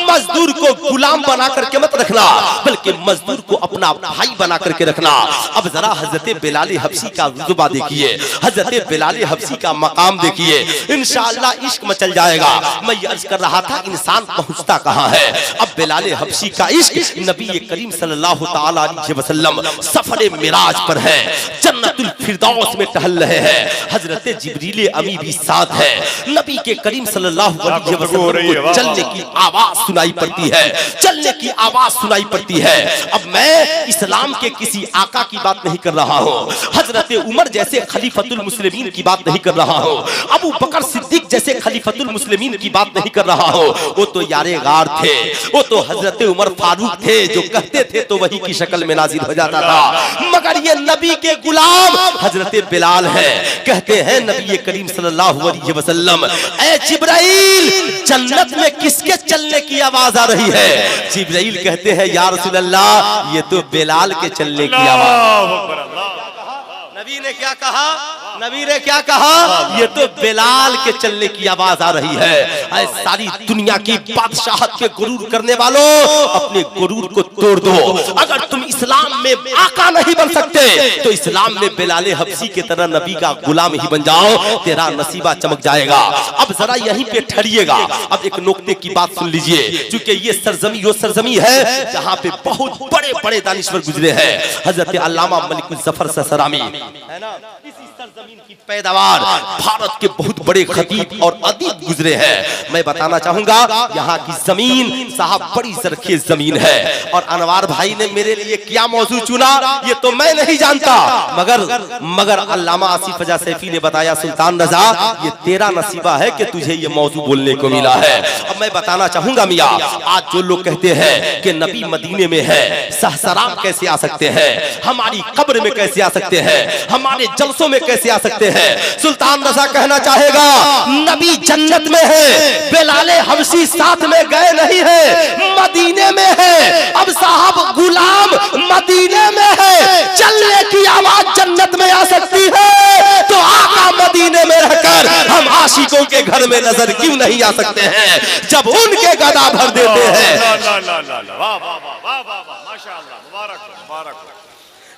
मजदूर को गुलाम बना करके मत रखना बल्कि मजदूर को अपना भाई बना करके रखना। अब जरा हजरत बिलाल हबशी का रुतबा देखिए, हजरत बिलाल हबशी का मकाम देखिए, इंशाअल्लाह इश्क मचल जाएगा। मैं ये अर्ज कर रहा था इंसान पहुंचता कहां है। अब बिलाल हबशी का इश्क नबी करीम सल्लल्लाहु तआला अलैहि वसल्लम सफरे मिराज पर है, जन्नतुल फिरदौस में टहल रहे हैं, हजरत जिब्रील अमी भी साथ है। नबी के करीम सल्लल्लाहु अलैहि वसल्लम को चलने की आवाज सुनाई पड़ती है, चलने की आवाज सुनाई पड़ती है। अब मैं इस्लाम के किसी आका की बात नहीं कर रहा हूँ, हजरत उमर जैसे खलीफतुल मुस्लिमीन की बात नहीं कर रहा हूँ, अबू बकर सिद्दीक जैसे खलीफतुल मुस्लिमीन की बात नहीं कर रहा हूँ। वो तो यारे गार थे, वो तो हजरत उमर फारूक थे जो कहते थे तो वही की शक्ल में नाजिल हो जाता था। मगर ये नबी के गुलाम हजरत बिलाल है। कहते हैं नबी करीम सल्लल्लाहु अलैहि वसल्लम, ऐ जिब्राइल जन्नत में किसके चलने की आवाज आ रही है? जिब्राइल कहते हैं या रसूल अल्लाह ये तो बिलाल के चलने की आवाज। नबी ने क्या कहा? नबी ने क्या कहा? ये तो बिलाल के चलने की आवाज आ रही है। ऐ सारी दुनिया की बादशाहत के गुरूर करने वालों, अपने गुरूर को तोड़ दो। अगर तुम इस्लाम में आका नहीं बन सकते तो इस्लाम में बिलाल हबशी की तरह नबी का गुलाम ही बन जाओ, तेरा नसीबा चमक जाएगा। अब जरा यहीं पे ठहरिएगा। अब एक नुक्ते की बात सुन लीजिए, क्योंकि ये सरजमी वो सरजमी है जहाँ पे बहुत बड़े बड़े दानिश्वर गुजरे हैं। हजरत अल्लामा मलिकुल जफर ससरामी है ना, इसी सरजमीन की पैदावार भारत के बहुत बड़े खतीब और अदीब गुजरे हैं। मैं बताना चाहूंगा यहाँ की जमीन साहब बड़ी सरखेज जमीन है। और अनवार भाई ने मेरे लिए क्या मौजू चुना ये तो मैं नहीं जानता, मगर अल्लामा आसिफ रजा सैफी ने बताया सुल्तान रजा ये तेरा नसीबा है कि तुझे ये मौजू बोलने को मिला है। अब मैं बताना चाहूंगा मियाँ, आज जो लोग कहते हैं कि नबी मदीने में है, सहसराम कैसे आ सकते हैं, हमारी कब्र में कैसे आ सकते हैं, हमारे जलसों में कैसे आ सकते हैं, सुल्तान रजा कहना चाहेगा नबी जन्नत में है, बिलाल हबशी साथ में गए नहीं है, मदीने में है। अब साहब गुलाम मदीने में है, चलने की आवाज जन्नत में आ सकती है तो आका मदीने में रहकर हम आशिकों के घर में नजर क्यों नहीं आ सकते हैं जब उनके गदा भर देते हैं।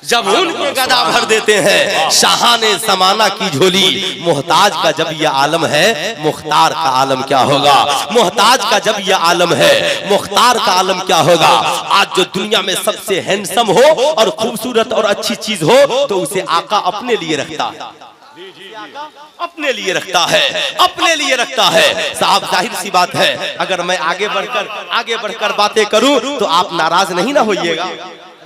जब उनके गदा भर देते हैं शाहाने ज़माना की झोली। मोहताज का जब यह आलम है मुख्तार का आलम क्या होगा, मोहताज का जब यह आलम है मुख्तार का आलम क्या होगा। आज जो दुनिया में सबसे हैंडसम हो और खूबसूरत और अच्छी चीज हो तो उसे आका अपने लिए रखता है, अपने लिए रखता है, अपने लिए रखता है। साहब जाहिर सी बात है अगर मैं आगे बढ़कर बातें करूं तो आप नाराज नहीं ना होइएगा।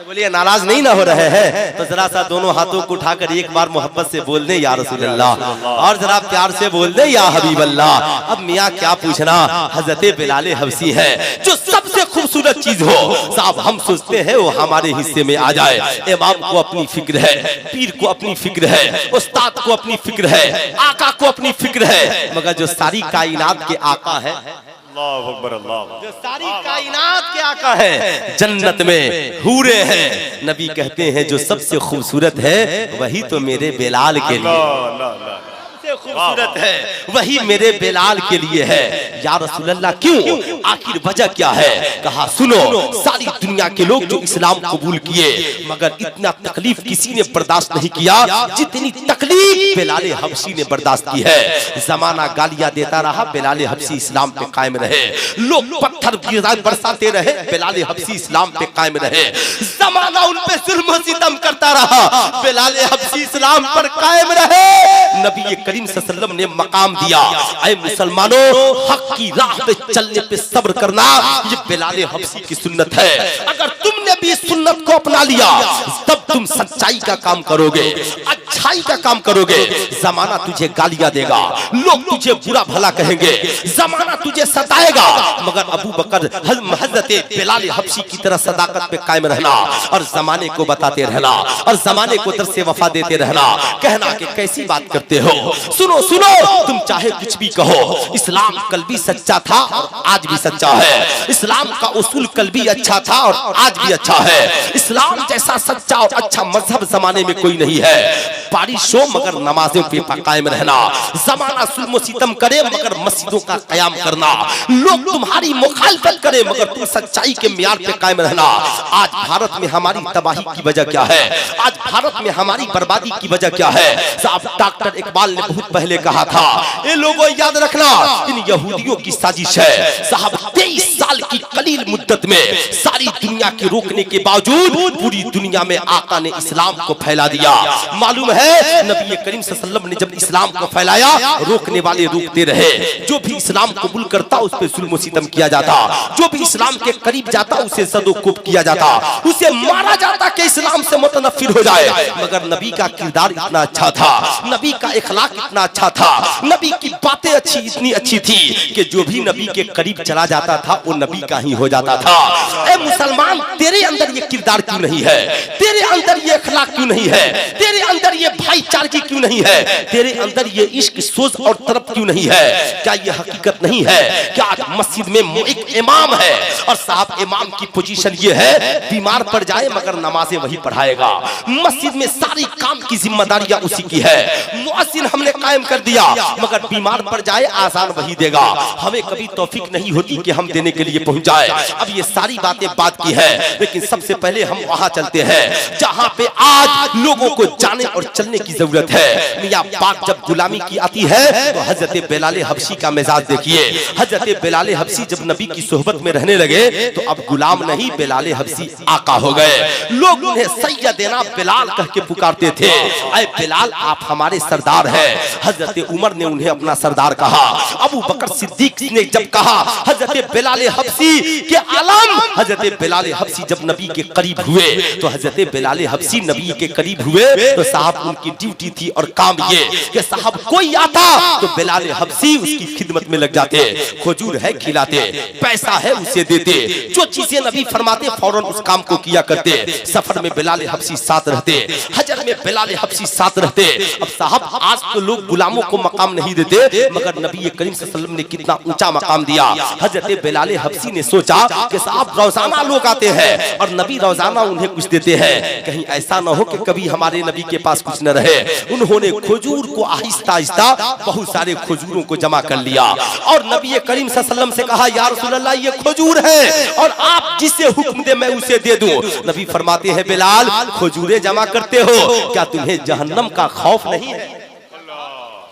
बोलिए नाराज नहीं ना हो रहे हैं तो जरा सा दोनों हाथों को उठाकर एक बार मोहब्बत से बोल दे या रसूल अल्लाह, और जरा प्यार से बोल दे या हबीब अल्लाह। अब मियाँ क्या पूछना, हजरत बिलाल हबशी है जो सबसे खूबसूरत चीज हो साहब हम सोचते हैं वो हमारे हिस्से में आ जाए। इमाम को अपनी फिक्र है, पीर को अपनी फिक्र है, उस्ताद को अपनी फिक्र है, आका को अपनी फिक्र है, मगर जो सारी कायनात के आका है, जो सारी कायनात के आका है, जन्नत में हूरे हैं, नबी कहते हैं जो सबसे खूबसूरत है वही तो मेरे बिलाल के लिए खूबसूरत है, वही मेरे बिलाल के लिए है। या रसूल अल्लाह क्यों, आखिर वजह क्या है? कहा सुनो, सारी दुनिया के लोग जो इस्लाम कबूल किए मगर इतना तकलीफ किसी ने बर्दाश्त नहीं किया जितनी तकलीफ बिलाल हबशी ने बर्दाश्त की है। जमाना गालियां देता रहा, बिलाल हबशी इस्लाम पे कायम रहे, लोग पत्थर बरसाते रहे, बिलाल हबशी इस्लाम पे कायम रहे। जमाना उन पे जुल्म सितम करता रहा, बिलाल हबशी इस्लाम पर कायम रहे। नबी करीम सल्लल्लाहु अलैहि वसल्लम ने मकाम दिया, ऐ मुसलमानों हक की राह पे चलने पे सब्र करना, ये बिलाल हबशी की सुन्नत है। अगर तुमने भी इस सुन्नत को अपना लिया तब तुम सच्चाई का काम करोगे, अच्छाई का काम करोगे। जमाना तुझे गालियां देगा, लोग तुझे बुरा भला कहेंगे, जमाना तुझे सताएगा, मगर अबू बकर हजरत बिलाल हबशी की तरह सदाकत पे कायम रहना और जमाने को बताते रहना और जमाने को दर्से वफा देते रहना। कहना कि कैसी बात करते हो, सुनो सुनो, तुम चाहे कुछ भी कहो, इस्लाम कल भी सच्चा था और आज भी सच्चा है। इस्लाम का उसूल कल भी अच्छा था और आज भी अच्छा है। इस्लाम जैसा सच्चा और अच्छा मजहब जमाने में कोई नहीं है। बारिश हो मगर नमाजों पे कायम रहना, जमाना जुल्म सितम करे मगर मस्जिदों का कयाम करना, लोग तुम्हारी मुखालफत करे मगर तुम सच्चाई के मियार पे कायम रहना। आज भारत में हमारी तबाही की वजह क्या है, आज भारत में हमारी बर्बादी की वजह क्या है? साहब डॉक्टर इकबाल ने बहुत पहले कहा था, ये लोगों याद रखना इन यहूदियों की साजिश है। साहब 23 साल की कलील मुद्दत में सारी दुनिया के रोकने के बावजूद पूरी दुनिया में आका ने इस्लाम को फैला दिया। मालूम है नबी करीम सल्लल्लाहु अलैहि वसल्लम ने जब इस्लाम को फैलाया रोकने वाले रोकते रहे, जो भी इस्लाम कबूल करता उस पे जुल्म सितम किया जाता, जो भी इस्लाम के करीब जाता उसे सदोकुब किया जाता, उसे मारा जाता कि इस्लाम से मुतनफिर हो जाए। मगर नबी का किरदार इतना अच्छा था, नबी का इखलाक इतना अच्छा था, नबी की बातें इतनी अच्छी थी कि जो भी नबी के करीब चला जाता था वो नबी का ही हो जाता था। ए मुसलमान, तेरे अंदर ये किरदार क्यों नहीं है, तेरे अंदर ये इखलाक क्यों नहीं है, तेरे अंदर ये भाईचारगी क्यों नहीं है? तेरे अंदर ये इश्क, सोच और तड़प क्यों नहीं है? क्या ये हकीकत नहीं है? क्या मस्जिद में एक इमाम है और साहब इमाम की पोजीशन ये है, बीमार पड़ जाए मगर नमाजें वही पढ़ाएगा। मस्जिद में सारी काम की जिम्मेदारियां उसी की है। मुअज्जिन हमने कायम कर दिया मगर बीमार पड़ जाए आजान वही देगा। हमें कभी तौफीक नहीं होती कि हम देने के लिए पहुंच जाए। अब ये सारी बातें बात की है, लेकिन सबसे पहले हम वहां चलते हैं जहां पे आज लोगों को जाने और चलने की जरूरत है। मियां पाक जब गुलामी की आती है तो हजरत बिलाल हबशी का मिजाज देखिए। हजरत बिलाल हबशी जब नबी की सोहबत में रहने लगे तो अब गुलाम नहीं, बिलाल हबशी आका हो गए। लोग उन्हें सैयदना बिलाल कह के पुकारते थे। ऐ बिलाल आप हमारे सरदार हैं। हजरत उमर ने उन्हें अपना सरदार कहा। अबू बकर सिद्दीक ने जब कहा हजरत बिलाल हबशी के आलम, हजरत बिलाल हबशी जब नबी के करीब हुए तो हजरत बिलाल हबशी नबी के करीब हुए तो साहब उनकी ड्यूटी थी और काम ये कि साहब कोई आता तो बिलाल हबशी उसकी खिदमत में लग जाते। खजूर है खिलाते, पैसा है उसे देते, जो चीजें नबी फरमाते फौरन उस काम को किया करते। सफर में बिलाल हबशी साथ रहते, हजर में बिलाल हबशी साथ रहते। अब साहब आज तो लोग गुलामों को मकाम नहीं देते मगर नबी करीम सल्लल्लाहु अलैहि वसल्लम ने कितना ऊंचा मकाम दिया। हजरत बिलाल हबशी ने सोचा कि साहब रोजाना लोग आते हैं और नबी रोजाना उन्हें कुछ देते हैं, कहीं ऐसा न हो कि कभी हमारे नबी के पास कुछ न रहे। उन्होंने खजूर को आहिस्ता आहिस्ता बहुत सारे खजूरों को जमा कर लिया और नबी करीम सल्लल्लाहु अलैहि वसल्लम से कहा या रसूल अल्लाह ये खजूर है और आप जिसे हुक्म दे मैं उसे दे दूं। नबी फरमाते हैं बिलाल खजूरें जमा करते हो, क्या तुम्हें जहन्नम का खौफ नहीं है?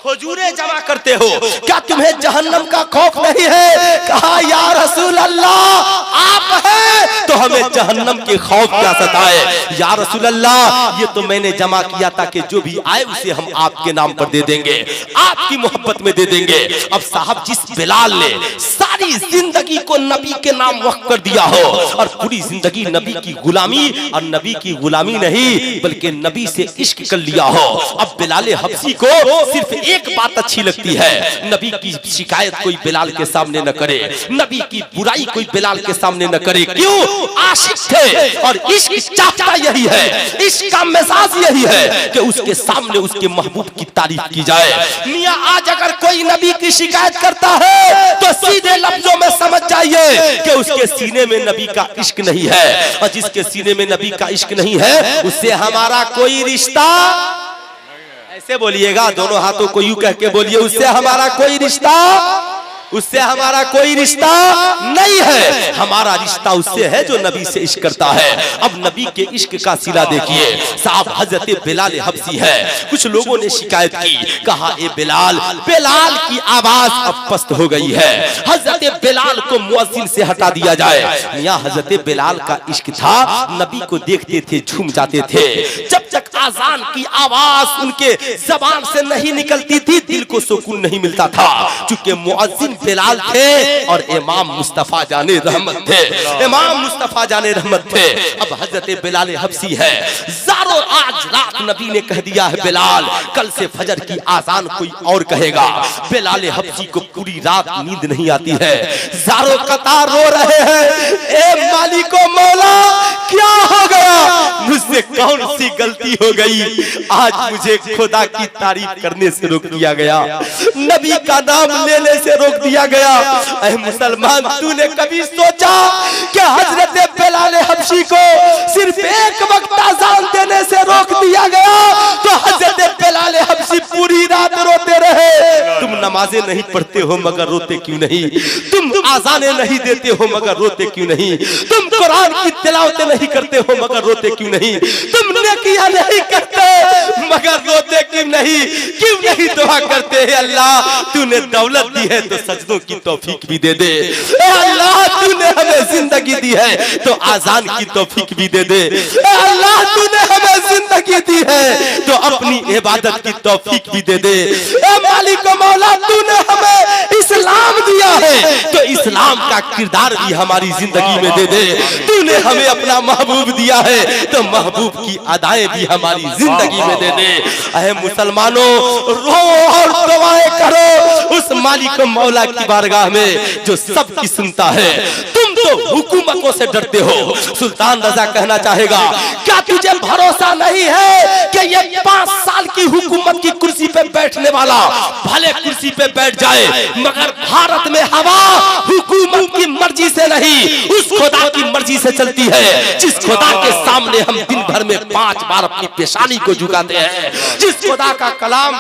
खजूरें जमा करते हो, क्या तुम्हें जहन्नम का खौफ नहीं है? कहा या रसूल अल्लाह आप हैं तो हमें जहन्नम के खौफ क्या सताए। या रसूल अल्लाह ये तो मैंने जमा किया था कि जो भी आए उसे हम आपके नाम पर दे देंगे, आपकी मोहब्बत में दे देंगे। अब साहब जिस बिलाल ने सारी जिंदगी को नबी के नाम वक्फ कर दिया हो और पूरी जिंदगी नबी की गुलामी और नबी की गुलामी नहीं बल्कि नबी से इश्क कर लिया हो, अब बिलाल हबशी को सिर्फ एक बात अच्छी लगती है, नबी की शिकायत कोई बिलाल के सामने न करे, नबी की बुराई कोई बिलाल के सामने न करे। क्यों? आशिक थे और इश्क चाहता यही है, इश्क का मिजाज यही है कि उसके सामने उसके महबूब की तारीफ की जाए। मियां आज अगर कोई नबी की शिकायत करता है तो सीधे लफ्जों में समझ जाइए कि उसके सीने में नबी का इश्क नहीं है, और जिसके सीने में नबी का इश्क नहीं है उससे हमारा कोई रिश्ता, ऐसे बोलिएगा दोनों हाथों को यूं कह के बोलिए, उससे हमारा कोई रिश्ता, उससे हमारा कोई रिश्ता नहीं है। हमारा रिश्ता उससे है जो नबी से इश्क करता है। अब नबी के इश्क का सिला देखिए साहब, हजरत बिलाल हबशी है। कुछ लोगों ने शिकायत की, कहा ए बिलाल, बिलाल की आवाज अब पस्त हो गई है, हजरत बिलाल को मुअज्जिन से हटा दिया जाए। यहाँ हजरत बिलाल का इश्क था, नबी को देखते थे झूम जाते थे। जब तक आजान की आवाज उनके जबान से नहीं निकलती थी दिल को सुकून नहीं मिलता था, क्योंकि मुअज्जिन बिलाल थे और इमाम मुस्तफा जाने रहमत थे, इमाम मुस्तफा जाने रहमत थे। अब हजरत बिलाल हबशी है, ज़ारो आज रात नबी ने कह दिया है बिलाल कल से फजर की आजान कोई और कहेगा। बिलाल हबशी को पूरी रात नींद नहीं आती है, ज़ारो कतार रो रहे हैं, ए मालिको मौला क्या हो गया, मुझसे कौन सी गलती हो गई, आज मुझे खुदा की तारीफ करने से रोक दिया गया, नबी का नाम लेने से रोक दिया गया। ऐ मुसलमान, तूने कभी सोचा कि हजरत बिलाल हबशी को सिर्फ एक वक्त आजान देने से रोक दिया गया तो हजरत बिलाल हबशी पूरी रात रोते रहे। तुम नमाजें नहीं पढ़ते हो मगर रोते क्यों नहीं, तुम आजानें नहीं देते हो मगर रोते क्यों नहीं, तुम कुरान की तिलावतें नहीं करते हो मगर रोते क्यों नहीं, तुम नेकियां नहीं करते मगर रोते क्यों नहीं दुआ करते हैं अल्लाह तूने दौलत दी है तो सजदों की तौफीक भी दे दे, अल्लाह तूने हमें जिंदगी दी है तो आजान की तौफीक भी दे दे, अल्लाह तूने हमें जिंदगी दी है तो अपनी इबादत की तौफीक भी दे दे, मालिक मौला तूने हमें इस्लाम दिया है तो इस्लाम का किरदार भी हमारी जिंदगी में दे दे, तूने हमें अपना महबूब दिया है तो महबूब की अदाएं भी हमारी जिंदगी में दे दे। अहे मुसलमानों, रो और दुआएं करो उस मालिक मौला की बारगाह में जो सबकी सुनता है। तुम तो हुकूमतों से डरते हो, सुल्तान रजा कहना चाहेगा क्या तुझे भरोसा नहीं है कि ये 5 साल की की हुकूमत की कुर्सी पे बैठने वाला भले कुर्सी पे बैठ जाए, मगर भारत में हवा हुकूमत की मर्जी से नहीं, उस खुदा की मर्जी से चलती है जिस खुदा के सामने हम दिन भर में 5 बार अपनी पेशानी को झुकाते हैं, जिस खुदा का कलाम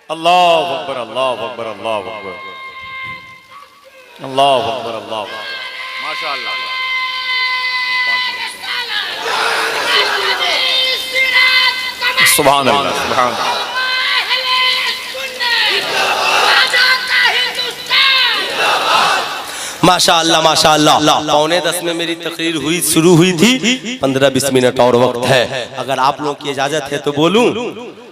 अल्लाह अकबर, अल्लाह अकबर, अल्लाह अकबर, अल्लाह अकबर, अल्लाह माशाअल्लाह। सुभान अल्लाह, सुभान अल्लाह। माशाअल्लाह माशाअल्लाह। 9:45 में मेरी तकरीर शुरू हुई थी, 15-20 मिनट और वक्त है। अगर आप लोगों की इजाजत है तो बोलूं?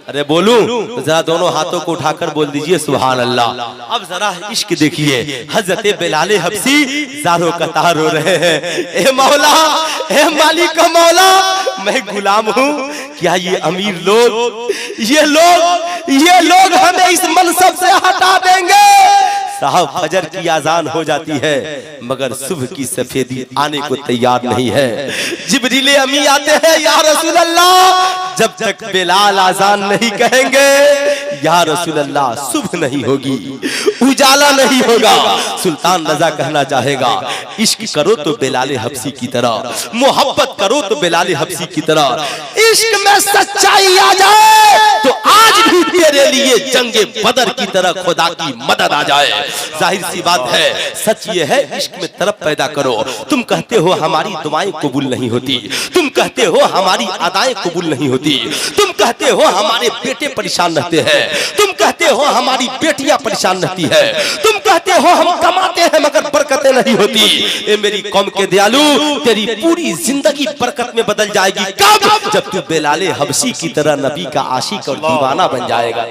अरे बोलूं? तो जरा दोनों हाथों को उठाकर बोल दीजिए सुभान अल्लाह। अब जरा इश्क देखिए, हजरत बिलाल हबशी ज़ारो कतार रो रहे हैं, ए मौला, ए मालिक मौला, मैं गुलाम हूँ, क्या ये अमीर लोग, ये लोग हमें इस मनसब से हटा देंगे? साहब फजर की आजान हो जाती है मगर सुबह की सफेदी आने को तैयार नहीं है। जिब्रील अमी आते हैं, या रसूल अल्लाह, जब तक बिलाल आजान नहीं कहेंगे या रसूल अल्लाह सुबह नहीं होगी, उजाला नहीं होगा। सुल्तान रजा कहना चाहेगा, इश्क करो तो बिलाल हबशी की तरह, मोहब्बत करो तो बिलाल हबशी की तरह, इश्क में सच्चाई आ जाए तो आज भी तेरे लिए जंगे बदर की तरह खुदा की मदद आ जाए। जाहिर सी बात है, सच ये है, इश्क में तरफ पैदा करो। तुम कहते हो हमारी दुआएं कबूल नहीं होती, तुम कहते हो हमारी अदाएं कबूल नहीं होती, तुम कहते हो हमारे बेटे परेशान रहते हैं, तुम कहते हो हमारी बेटियां परेशान रहती है, तुम कहते हो हम कमाते हैं मगर बरकतें नहीं होती। ए मेरी कौम के दयालु, तेरी पूरी जिंदगी बरकत में बदल जाएगी कब? जब तू बिलाल हबशी की तरह नबी का आशिक और दीवाना बन जाएगा।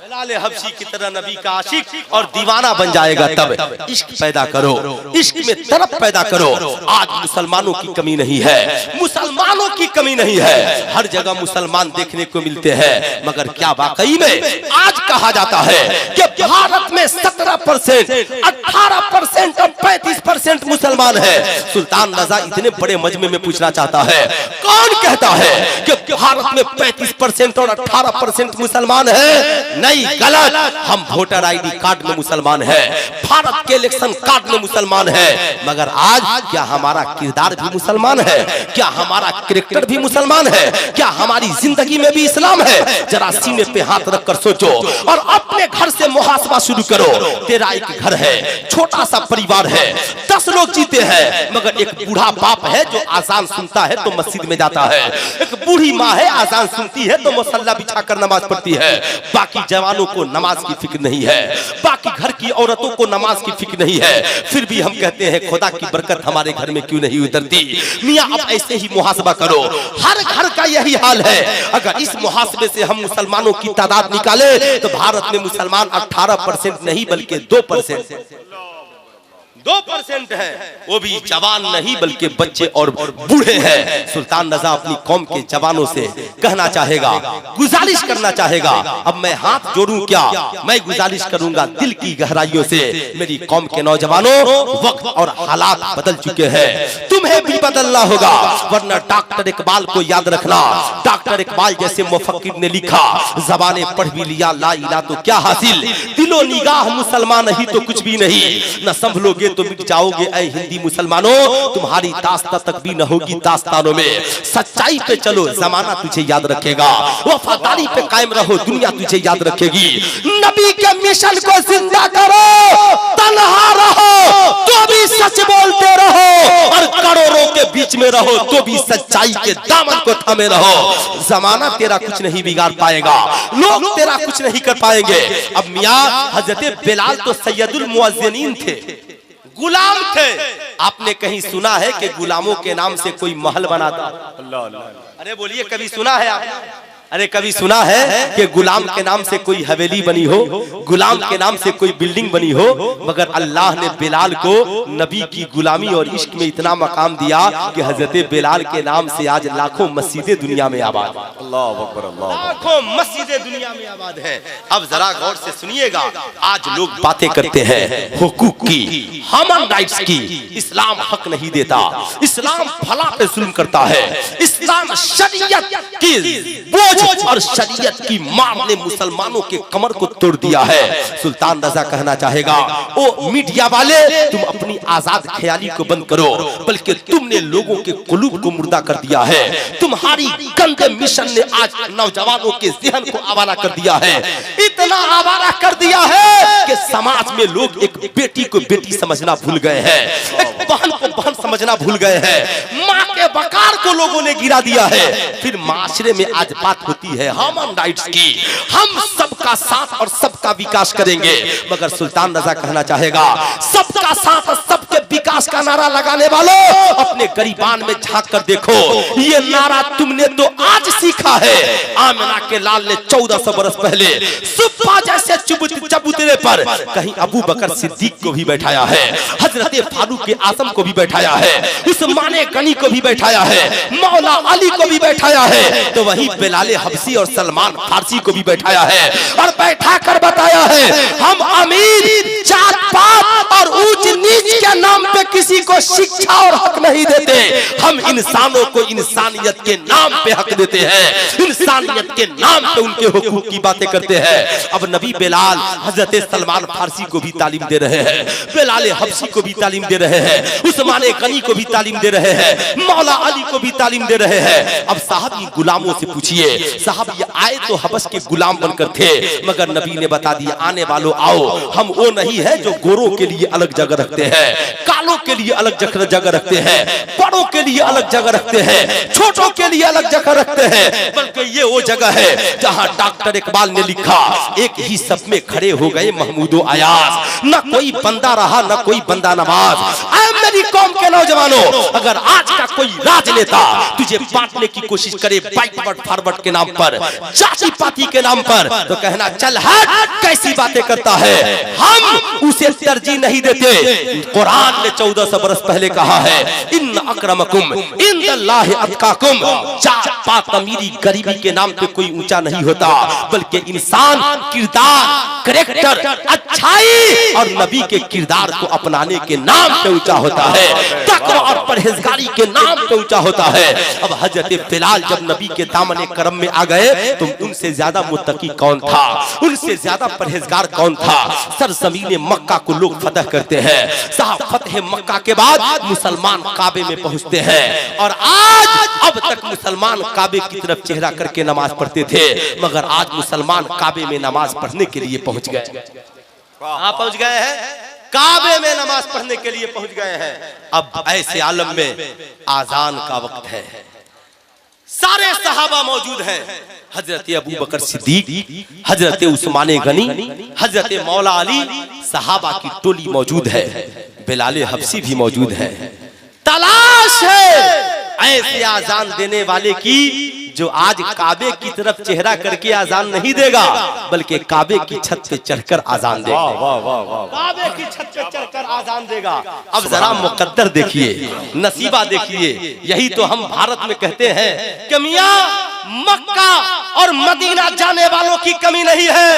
बिलाल हबशी की तरह नबी का आशिक और दीवाना बन जाएगा, तब इश्क पैदा करो, इश्क में तरफ पैदा करो। आज मुसलमानों की कमी नहीं है, मुसलमानों की कमी नहीं है, हर जगह मुसलमान देखने को मिलते हैं, मगर क्या वाकई में आज कहा जाता है कि भारत में 17%, 18% और 35% मुसलमान है। सुल्तान रजा इतने बड़े मजमे में पूछना चाहता है, कौन कहता है कि भारत में 35% और 18% मुसलमान है? नहीं, गलत। हम वोटर आईडी कार्ड में मुसलमान है, भारत के इलेक्शन कार्ड में मुसलमान है, मगर आज क्या हमारा किरदार भी मुसलमान है? क्या हमारा कैरेक्टर भी मुसलमान है? क्या हमारी जिंदगी में भी इस्लाम है? जरा सीने पे हाथ रखकर सोचो और अपने घर से मुहासबा शुरू करो। तेरा एक घर है, छोटा सा परिवार है, 10 लोग जीते हैं, मगर एक बूढ़ा बाप है जो आजान सुनता है तो मस्जिद में जाता है, एक बूढ़ी माँ है आजान सुनती है तो मुसल्ला बिछाकर नमाज पढ़ती है, बाकी जवानों को नमाज की फिक्र नहीं है, बाकी घर की औरतों को नमाज की फिक्र नहीं है। फिर भी हम कहते हैं खुदा की बरकत हमारे घर में क्यों नहीं उतरती? मियां अब ऐसे ही मुहासबा करो, हर घर का यही हाल है। अगर इस मुहासबे से हम मुसलमानों की तादाद निकाले तो भारत में मुसलमान 18% नहीं बल्कि 2% है, वो भी जवान नहीं बल्कि बच्चे और बूढ़े हैं। सुल्तान रजा अपनी कौम के जवानों से कहना चाहेगा, गुजारिश करना चाहेगा। अब मैं हाथ जोड़ूं क्या? मैं गुजारिश करूंगा दिल की गहराइयों से, मेरी कौम के नौजवानों, वक्त और हालात बदल चुके हैं, तुम्हें भी बदलना होगा, वरना डॉक्टर इकबाल को याद रखना। डॉक्टर इकबाल जैसे मुफक्किर ने लिखा, ज़बाने पढ़ भी लिया ला इला तो क्या हासिल, दिलो निगाह मुसलमान नहीं तो कुछ भी नहीं, न संभलोगे तो मिट जाओगे ऐ हिंदी मुसलमानों, तुम्हारी दास्तां तक भी न होगी दास्तानों में। सच्चाई पे चलो, जमाना तुझे याद रखेगा, वफादारी पे कायम रहो, दुनिया तुझे याद रखेगी। नबी के मिशन को जिंदा करो, तन्हा रहो तो भी सच बोलते रहो, और करोड़ों के बीच में रहो तो भी सच्चाई के दामन को थामे रहो। जमाना तेरा कुछ नहीं बिगाड़ पाएगा, लोग तेरा कुछ नहीं कर पाएंगे। अब मियां हजरत बिलाल तो सैयदुल मुअज्जिनीन थे, गुलाम थे। आपने कहीं सुना है कि गुलामों के नाम से कोई महल बनाता? अरे बोलिए, कभी सुना है आप? अरे कभी सुना है कि गुलाम के नाम से कोई हवेली बनी हो, गुलाम के नाम से कोई बिल्डिंग बनी हो? मगर अल्लाह ने बिलाल को नबी की गुलामी और इश्क में इतना मकाम दिया कि हजरत बिलाल के नाम से आज लाखों मस्जिदें दुनिया में आबाद, अल्लाह अकबर, लाखों मस्जिदें दुनिया में आबाद है। अब जरा गौर से सुनिएगा, आज लोग बातें करते हैं हुकूक की, ह्यूमन राइट्स की। इस्लाम हक नहीं देता, इस्लाम फला पे जुल्म करता है, इस्लाम शरीयत की बोझ सोच और शरीयत की मार ने मुसलमानों के कमर को तोड़ दिया है। सुल्तान रजा कहना चाहेगा, ओ मीडिया वाले, तुम अपनी आजाद ख्याली को बंद करो, बल्कि तुमने लोगों के कुलूब को मुर्दा कर दिया है। तुम्हारी गंदे मिशन ने आज नौजवानों के ज़हन को आवारा कर दिया है, इतना आवारा कर दिया है कि समाज में लोग एक बेटी को बेटी समझना भूल गए हैं, एक बहन को बहन समझना भूल गए हैं, माँ के वकार को लोगों ने गिरा दिया है। फिर माशरे में आज बात होती है ह्यूमन राइट्स की, हम सबका साथ और सबका विकास करेंगे, मगर सुल्तान रजा कहना चाहेगा, सबका साथ और सबके विकास का नारा लगाने वालों, अपने गरीबान में झांक कर देखो, ये नारा तुमने तो आज सीखा है। आमिना के लाल ने 1400 बरस पहले सुप्पा जैसे चबूतरे पर कहीं अबू बकर सिद्दीक को भी बैठाया है, हजरत फारूक के आजम को भी बैठाया है, उस्माने गनी को भी बैठाया है, मौला अली को भी बैठाया है, तो वहीं बिलाले हबसी और सलमान फारसी को भी बैठाया है और बैठा कर बताया है, हम अमीर जात पात और ऊंच नीच के नाम पे किसी को शिक्षा और हक नहीं देते, हम इंसानों को इंसानियत के नाम पे हक देते हैं, इंसानियत के नाम पे उनके हुकूक की बातें करते हैं। अब नबी बिलाल हजरत सलमान फारसी को भी तालीम दे रहे हैं, बिलाले हबसी को भी तालीम दे रहे हैं, उस्माने गनी को भी तालीम दे रहे हैं, मौला अली को भी तालीम दे रहे हैं। अब साहब ये गुलामों से पूछिए, साहब ये आए तो हबस के गुलाम बनकर थे, मगर नबी ने बता दिया, आने वालों आओ, हम वो नहीं है जो गोरों के लिए अलग जगह रखते हैं, कालों के लिए अलग जगह रखते हैं, बड़ों के लिए अलग जगह रखते हैं, छोटों के लिए अलग जगह रखते हैं, बल्कि ये वो जगह है जहां डॉक्टर इकबाल ने लिखा, एक ही सब में खड़े हो गए महमूदो अयाज, न कोई बंदा रहा न कोई बंदा नवाज। मेरी कौम के नौजवानों, अगर आज का कोई राजनेता तुझे बांटने की कोशिश करे बैकवर्ड फॉरवर्ड के नाम पर, जाति पाति के नाम पर, तो कहना चल हट, कैसी बातें करता है, हम उसे तरजीह नहीं देते। कुरान ने 1400 बरस पहले कहा है, इन अक्रमकुम इंदल्लाहि अतकाकुम, जात पात अमीरी गरीबी के नाम पे कोई ऊंचा नहीं होता, बल्कि इंसान किरदार, कैरेक्टर, अच्छाई और नबी के किरदार को अपनाने के नाम पे ऊंचा होता है, तकवा और परहेजगारी के नाम पे ऊंचा होता है। अब हजरत बिलाल जब नबी के दामन करम में आ गए, तो उनसे ज्यादा मुत्तकी कौन था, उनसे ज्यादा परहेजगार कौन था। सरजमीन मक्का को लोग फतह करते हैं, साहब फतह मक्का के बाद मुसलमान काबे में पहुंचते हैं, और आज अब तक मुसलमान काबे की तरफ चेहरा करके नमाज पढ़ते थे, मगर आज मुसलमान काबे में नमाज पढ़ने के लिए पहुंच गए, कहां पहुंच गए हैं, काबे में नमाज पढ़ने के लिए पहुंच गए हैं। अब ऐसे आलम में आजान का वक्त है, सारे सहाबा मौजूद हैं, हजरत अबू बकर सिद्दीक, हजरत उस्माने गनी, हजरत मौला अली, सहाबा की टोली मौजूद है, बिलाले हबसी भी मौजूद है। तलाश है ऐसे आजान देने वाले की जो आज काबे की तरफ चेहरा करके आजान नहीं देगा, बल्कि काबे की छत पे चढ़कर आजान देगा, काबे की छत पे चढ़कर आजान देगा। अब जरा मुकद्दर देखिए, नसीबा देखिए, यही तो हम भारत में कहते हैं कि मियां मक्का और मदीना जाने वालों की कमी नहीं है।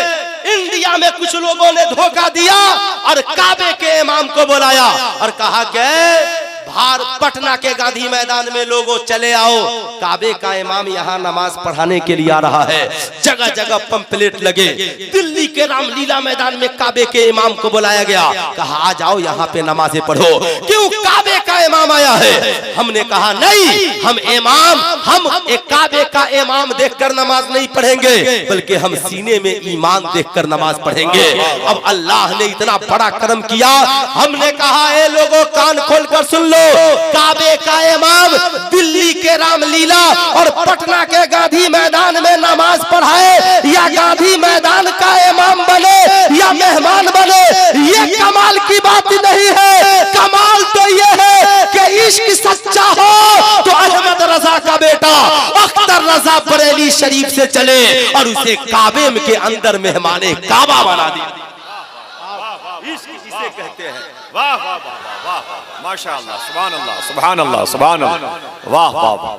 इंडिया में कुछ लोगों ने धोखा दिया और काबे के इमाम को बुलाया और कहा कि पटना के गांधी मैदान में लोगों चले आओ, काबे का इमाम यहाँ नमाज पढ़ाने के लिए आ रहा है। जगह जगह पंपलेट लगे, दिल्ली के रामलीला मैदान में काबे के इमाम को बुलाया गया, कहा आ जाओ यहाँ पे नमाजें पढ़ो, क्यों काबे का इमाम आया है। हमने कहा नहीं, हम एक काबे का इमाम देखकर नमाज नहीं पढ़ेंगे, बल्कि हम सीने में ईमान देखकर नमाज पढ़ेंगे। अब अल्लाह ने इतना बड़ा करम किया, हमने कहा ए लोगों कान खोलकर सुन लो, काबे का इमाम दिल्ली के रामलीला और पटना के गांधी मैदान में नमाज पढ़ाए, या गांधी मैदान का इमाम बने या मेहमान बने, ये कमाल की बात नहीं है। कमाल तो ये है कि इश्क सच्चा हो तो अहमद रजा का बेटा अख्तर रजा बरेली शरीफ से चले और उसे काबे के अंदर मेहमाने काबा बना दिया। इश्क इसे कहते हैं। वाह वाह वाह वाह वाह, माशाअल्लाह, सुभान अल्लाह, सुभान अल्लाह, सुभान अल्लाह, वाह वाह वाह,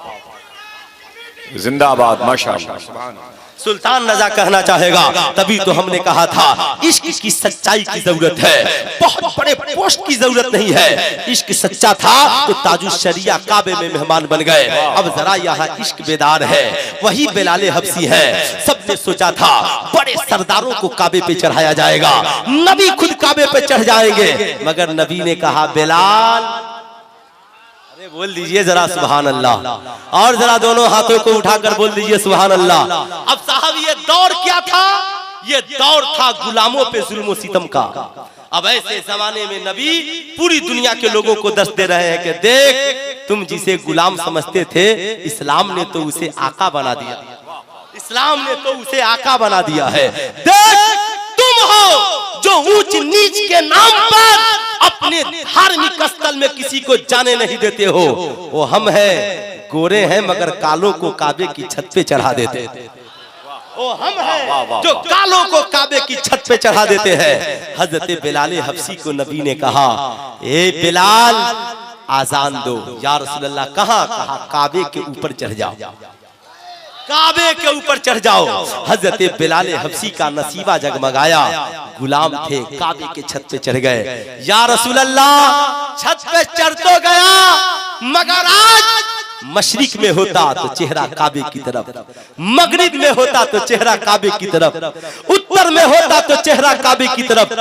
जिंदाबाद, माशाअल्लाह, सुभान अल्लाह। सुल्तान रजा कहना चाहेगा, तभी तो हमने कहा था इश्क की सच्चाई की जरूरत है, बहुत बड़े पोस्ट की जरूरत नहीं है। इश्क सच्चा था तो ताजुल शरिया काबे में मेहमान बन गए। अब जरा यहाँ इश्क बेदार है, वही बिलाल हबशी है। सबने सोचा था बड़े सरदारों को काबे पे चढ़ाया जाएगा, नबी खुद काबे पे चढ़ जाएंगे, मगर नबी ने कहा बिलाल, अरे बोल दीजिए जरा सुभान अल्लाह, और जरा दोनों हाथों को उठाकर बोल दीजिए सुभान अल्लाह। अब साहब ये दौर क्या था? ये दौर था गुलामों पे जुल्म सितम का। अब ऐसे जमाने में नबी पूरी दुनिया के लोगों को दस दे रहे हैं कि देख, तुम जिसे गुलाम समझते थे, इस्लाम ने तो उसे आका बना दिया, इस्लाम ने तो उसे आका बना दिया है। देख, तुम हो जो ऊंच नीच के नाम पर अपने धार्मिक स्थल में किसी को जाने नहीं देते हो, वो हम हैं, गोरे हैं मगर कालों को काबे की छत पे चढ़ा देते। वो हम हैं जो कालों को काबे की छत पे चढ़ा देते हैं। हजरत बिलाल हबशी को नबी ने कहा, ए बिलाल आजान दो। या रसूलल्लाह, कहाँ? कहा काबे के ऊपर चढ़ जाओ, काबे के ऊपर चढ़ जाओ। हजरत बिलाल हबशी का नसीबा जगमगाया, गुलाम थे, काबे के छत पे चढ़ गए। या रसूल अल्लाह, छत पे चढ़ तो गया, मगर आज मशरिक में होता तो चेहरा काबे की तरफ, मगरिब में होता तो चेहरा काबे की तरफ, उत्तर में होता तो चेहरा काबे की तरफ,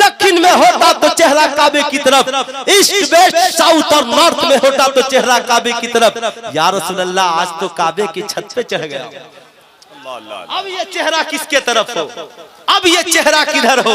दक्षिण में होता तो चेहरा काबे की तरफ, ईस्ट वेस्ट साउथ और नॉर्थ में होता तो चेहरा काबे की तरफ। या रसूल अल्लाह, आज तो काबे की छत पे चढ़ गया, अब ये चेहरा किसके तरफ हो? अब ये चेहरा किधर हो?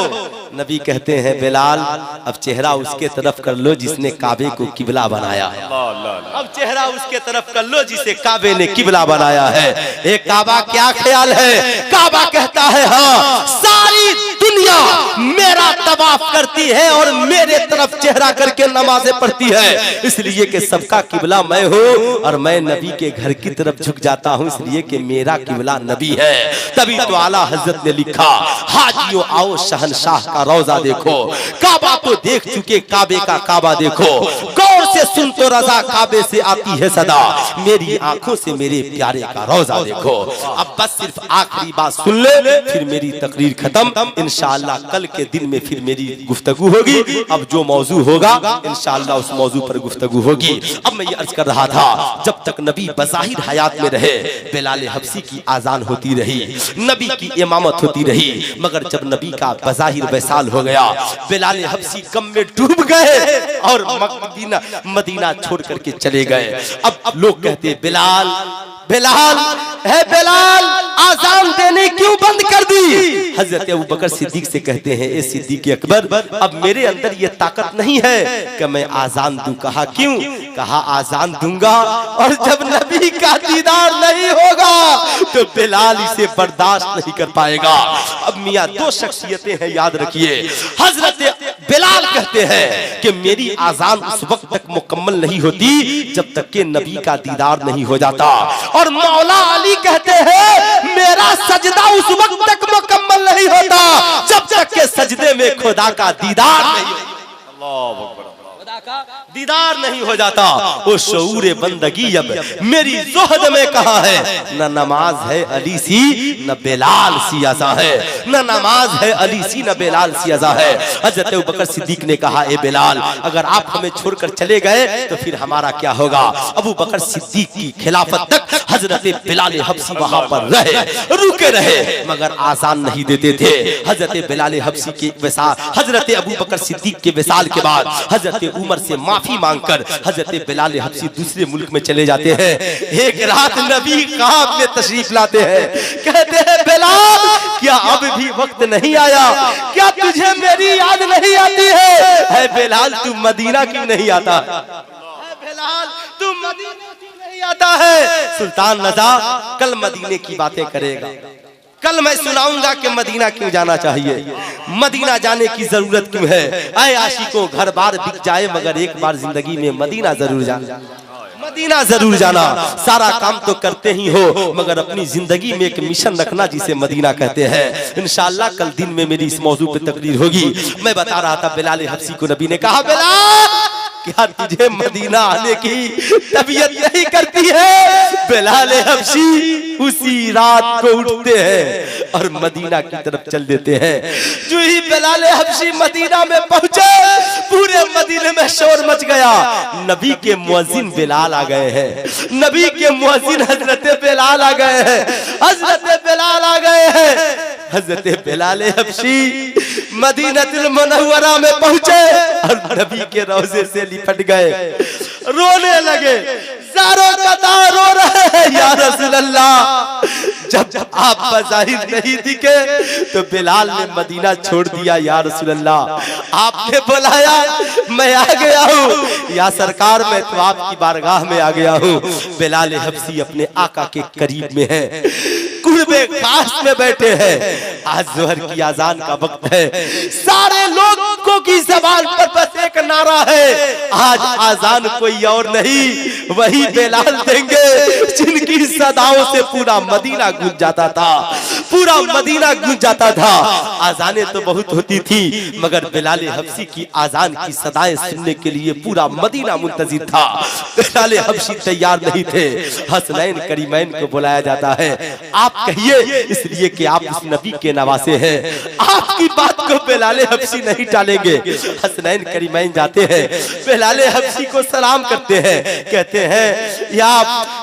नबी कहते हैं बिलाल, अब चेहरा उसके तरफ कर लो जिसने काबे को किबला बनाया। अब चेहरा उसके तरफ कर लो जिसे काबे ने किबला बनाया है। एक काबा क्या ख्याल है? काबा कहता है हाँ, सारी दुनिया मेरा तवाफ करती है और मेरे तरफ चेहरा करके नमाजें पढ़ती है, इसलिए कि सबका किबला मैं हूँ और मैं नबी के घर की तरफ झुक जाता हूँ, इसलिए कि मेरा किबला नबी है। तभी तो आला हजरत ने लिखा, हाजियों आओ शहनशाह का रोजा देखो, काबा तो देख चुके काबे का काबा देखो, गौर से सुन तो रजा काबे से आती है सदा, मेरी आंखों से मेरे प्यारे का रोजा देखो। अब बस सिर्फ आखिरी बात सुन ले, फिर मेरी तकरीर खत्म। इंशाअल्लाह कल के दिन में फिर मेरी गुफ्तगू होगी। अब जो मौजू होगा इंशाअल्लाह उस मौजू पर गुफ्तगू होगी। अब मैं ये अर्ज कर रहा था, जब तक नबी बज़ाहिर हयात में रहे, बिलाल हबशी की आजान होती रही, नबी की इमामत होती रही, मगर जब नबी का बज़ाहिर वसाल हो गया, बिलाल हबशी गम में डूब गए और मदीना छोड़ करके चले गए। अब लोग कहते बिलाल, बिलाल है, बिलाल आजान देने क्यों बंद कर दी? हजरत अबू बकर सिद्दीक से कहते हैं, ए सिद्दीक अकबर, अब मेरे अंदर ये ताकत नहीं है कि मैं आजान दूं। कहा क्यों? कहा आजान दूंगा और जब नबी का दीदार नहीं होगा तो बिलाल इसे बर्दाश्त नहीं कर पाएगा। अब मियाँ दो शख्सियतें हैं, याद रखिए। हजरत बिलाल कहते हैं कि मेरी आजान उस वक्त तक मुकम्मल नहीं होती जब तक के नबी का दीदार नहीं हो जाता, और मौला अली कहते हैं मेरा सजदा उस वक्त तक मुकम्मल नहीं होता जब तक के सजदे में खुदा का दीदार नहीं होता, दीदार नहीं हो जाता। वो शऊर बंदगी अब मेरी ज़ोहद में कहा है, न नमाज है अली सी न बेलाल सी अज़ा है, न नमाज है अली सी न बेलाल सी अज़ा है। हज़रत अबू बकर सिद्दीक ने कहा, ए बेलाल, अगर आप हमें छोड़कर चले गए तो फिर हमारा क्या होगा? अबू बकर सिद्दीक की खिलाफत तक हजरत बिलाल हबशी वहां पर रहे, रुके रहे, मगर आजान नहीं देते थे। हजरत बिलाल हबशी के विसाल, हजरत अबू बकर सिद्दीक के विसाल के बाद हजरत उमर से माफी मांगकर हजरत बिलाल हबशी दूसरे मुल्क में चले जाते हैं। एक रात नबी ख्वाब में तशरीफ लाते हैं, कहते हैं बिलाल, क्या अब भी वक्त नहीं आया? क्या तुझे मेरी याद नहीं आती है? बिलाल तू मदीना क्यों नहीं आता? बिलाल तू मदीना क्यों नहीं आता है? सुल्तान रजा कल मदीने की बातें करेगा, कल मैं सुनाऊंगा कि मदीना क्यों जाना चाहिए, मदीना जाने की जरूरत क्यों है। ऐ आशिकों, घर बार बिक जाए मगर एक बार जिंदगी में मदीना जरूर जाना, मदीना जरूर जाना। सारा काम तो करते ही हो मगर अपनी जिंदगी में एक मिशन रखना जिसे मदीना कहते हैं। इंशाअल्लाह कल दिन में मेरी इस मौजू पे तकरीर होगी। मैं बता रहा था बिलाल हबशी को नबी ने कहा, बिलाल क्या तुझे मदीना आने की तबीयत नहीं करती है? बिलाल हबशी उसी रात को उठते हैं और मदीना की तरफ चल देते हैं। जो ही बिलाल हबशी मदीना में पहुंचे, पूरे मदीने में शोर मच गया। नबी के मुअज्जिन बिलाल आ गए हैं, नबी के मुअज्जिन हजरत बिलाल आ गए हैं, हजरत बिलाल आ गए हैं। हजरत बिलाल हबशी मदीनतुल मुनव्वरा में पहुंचे और नबी के रोज़े से लिपट गए, रोने लगे, ज़ारो कतार रो रहे हैं, या रसूल अल्लाह। जब आप बज़ाहिर नहीं दिखे तो बिलाल ने मदीना छोड़ दिया, या रसूल अल्लाह। आपने बुलाया, मैं आ गया हूँ, या सरकार मैं तो आपकी बारगाह में आ गया हूँ। बिलाल हबशी अपने आका के करीब में है, कुर्बे खास में बैठे हैं। आज ज़ोहर की अजान का वक्त है, सारे लोगों की ज़बान पर बस एक नारा है, आज अजान कोई और नहीं, वही बिलाल देंगे जिनकी सदाओं से पूरा मदीना गूंज जाता था, पूरा मदीना गूंज जाता था। अजानें तो बहुत होती थी, मगर बिलाल हबशी की अजान की सदाएं सुनने के लिए पूरा मदीना मुंतजिर था। बिलाल हबशी तैयार नहीं थे, हसनैन करीमैन को बुलाया जाता है। आप कहिए, इसलिए कि आप उस नबी के नवासे हैं, आपकी बात को बिलाल हबशी नहीं टालेंगे। हसनैन करीमैन जाते हैं, बिलाल हबशी को सलाम करते हैं, कहते हैं या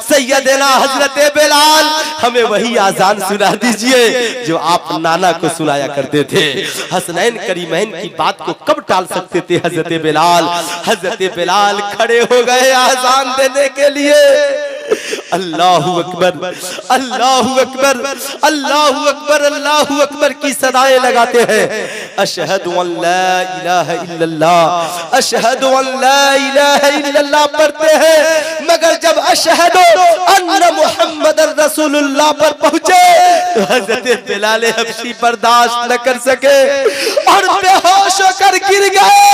सैयदना हजरत बिलाल, हमें वही आजान सुना दीजिए जो आप नाना को सुनाया करते थे। हसनैन करीमैन की बात को कब टाल सकते थे हजरत बिलाल? हजरत बिलाल खड़े हो गए आजान देने के लिए। अल्लाहु अकबर, अल्लाहु अकबर, अल्लाहु अकबर, अल्लाहु अकबर की सदाएं लगाते हैं। अशहदु अल्ला इलाहा इल्लल्लाह, अशहदु अल्ला इलाहा इल्लल्लाह पढ़ते हैं, मगर जब अशहदु अन्ना मुहम्मदर रसूलुल्लाह पर पहुंचे तो हजरत बिलाल हबशी बर्दाश्त न कर सके और बेहोश होकर गिर गए।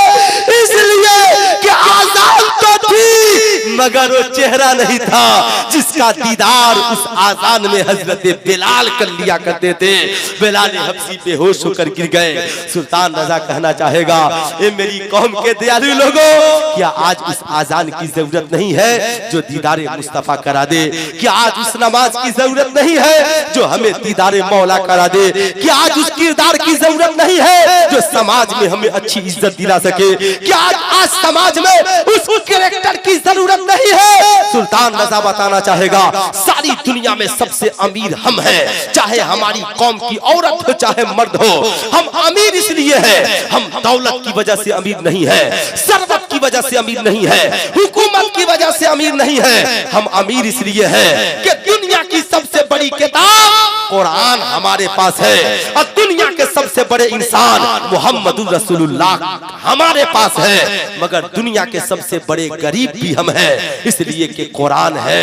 इसलिए कि आजान तो थी, मगर वो चेहरा नहीं था जिसका दीदार उस आजान में हजरत बिलाल कर लिया करते थे। बिलाल हबशी बेहोश होकर गिर गए। सुल्तान रजा कहना चाहेगा, ए मेरी कौम के दयालु लोगों, क्या आज उस आजान की जरूरत नहीं है जो दीदारे मुस्तफा करा दे? क्या आज उस नमाज की जरूरत नहीं है जो हमें दीदारे मौला करा दे? क्या आज उस किरदार की जरूरत नहीं है जो समाज में हमें अच्छी इज्जत दिला सके? क्या आज समाज में उस कैरेक्टर की जरूरत नहीं है? सुल्तान रजा बताना चाहेगा, सारी दुनिया में सबसे अमीर हम हैं, चाहे हमारी कौम की औरत हो चाहे मर्द हो। हम अमीर इसलिए हैं, हम दौलत की वजह से अमीर नहीं है, सरवत की वजह से अमीर नहीं है, हुकूमत की वजह से अमीर नहीं है। हम अमीर इसलिए हैं कि दुनिया की सबसे बड़ी किताब कुरान हमारे पास है और दुनिया के सबसे बड़े इंसान मुहम्मदुर रसूलुल्लाह हमारे पास है, मगर दुनिया के सबसे बड़े गरीब भी हम हैं, इसलिए कि कुरान है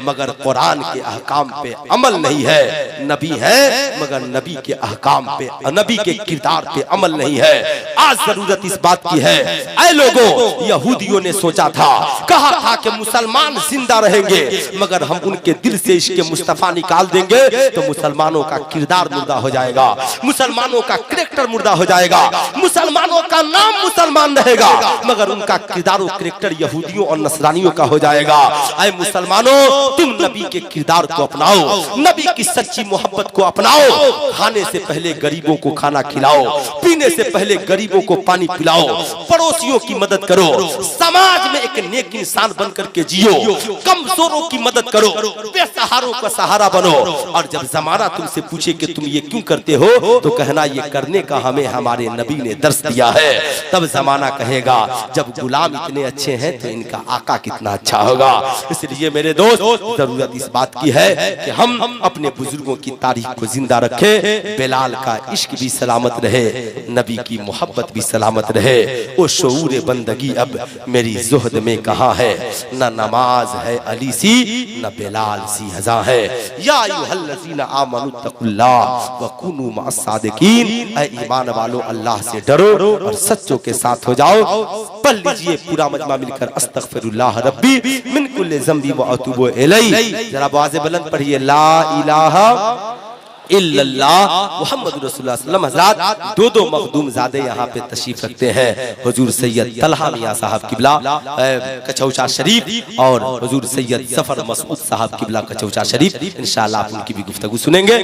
मगर कुरान के अहकाम पे अमल नहीं है। नबी है मगर नबी के अहकाम पे, नबी के किरदार पे अमल नहीं है। आज जरूरत इस बात की है, ऐ लोगों, यहूदियों ने सोचा था, कहा था कि मुसलमान जिंदा रहेंगे मगर हम उनके दिल से इश्क़ मुस्तफा निकाल देंगे तो मुसलमानों का किरदार मुर्दा हो जाएगा, मुसलमानों का कैरेक्टर मुर्दा हो जाएगा, मुसलमानों का नाम मुसलमान रहेगा मगर उनका किरदार और कैरेक्टर यहूदियों और नसरानियों का हो जाएगा। ऐ मुसलमानों, तुम नबी के किरदार को अपनाओ, नबी की सच्ची मोहब्बत को अपनाओ। खाने से पहले गरीबों को खाना खिलाओ, पीने से पहले गरीबों को पानी पिलाओ, पड़ोसियों की मदद करो, समाज में एक नेक इंसान बनकर के जियो, कमजोरों की मदद करो, बेसहारों का सहारा बनो। और जब जमाना तुमसे पूछे कि तुम ये क्यों करते हो तो कहना ये करने का हमें हमारे नबी ने दर्श दिया है। तब जमाना कहेगा जब गुलाम इतने अच्छे हैं तो इनका आका कितना अच्छा होगा। इसलिए मेरे दोस्त, जरूरत इस बात की है कि हम अपने बुजुर्गों की तारीख को जिंदा रखें। बिलाल का इश्क भी सलामत रहे, नबी की मोहब्बत भी सलामत रहे। वो शऊर बंदगी अब मेरी ज़ुहद में कहाँ है? न नमाज है अली सी, न बिलाल सी हज़ा है। या अय्युहल्लज़ीना आमनु तक़ुल्लाह व कुनू मअस-सादिकीन, ऐ ईमान वालों, अल्लाह से डरो और सच्चों के साथ हो जाओ। पढ़ लीजिए पूरा मजमा मिलकर, अस्तग़फिरुल्लाह रब्बी मिन कुल्लि ज़ंबी व अतूबु इलैह। जरा आवाज़ बुलंद पढ़िए, ला इलाहा इल्लल्लाह मुहम्मद रसूलुल्लाह सल्लल्लाहु अलैहि वसल्लम। हज़रात दो मखदूम ज़ादे यहाँ पे तशरीफ रखते हैं, हुजूर सैयद तलहा मियां साहब किबला कचौचा शरीफ और हुजूर सैयद जफर मसूद साहब किबला कचौचा शरीफ। इंशाअल्लाह आप उनकी भी गुफ्तगू सुनेंगे।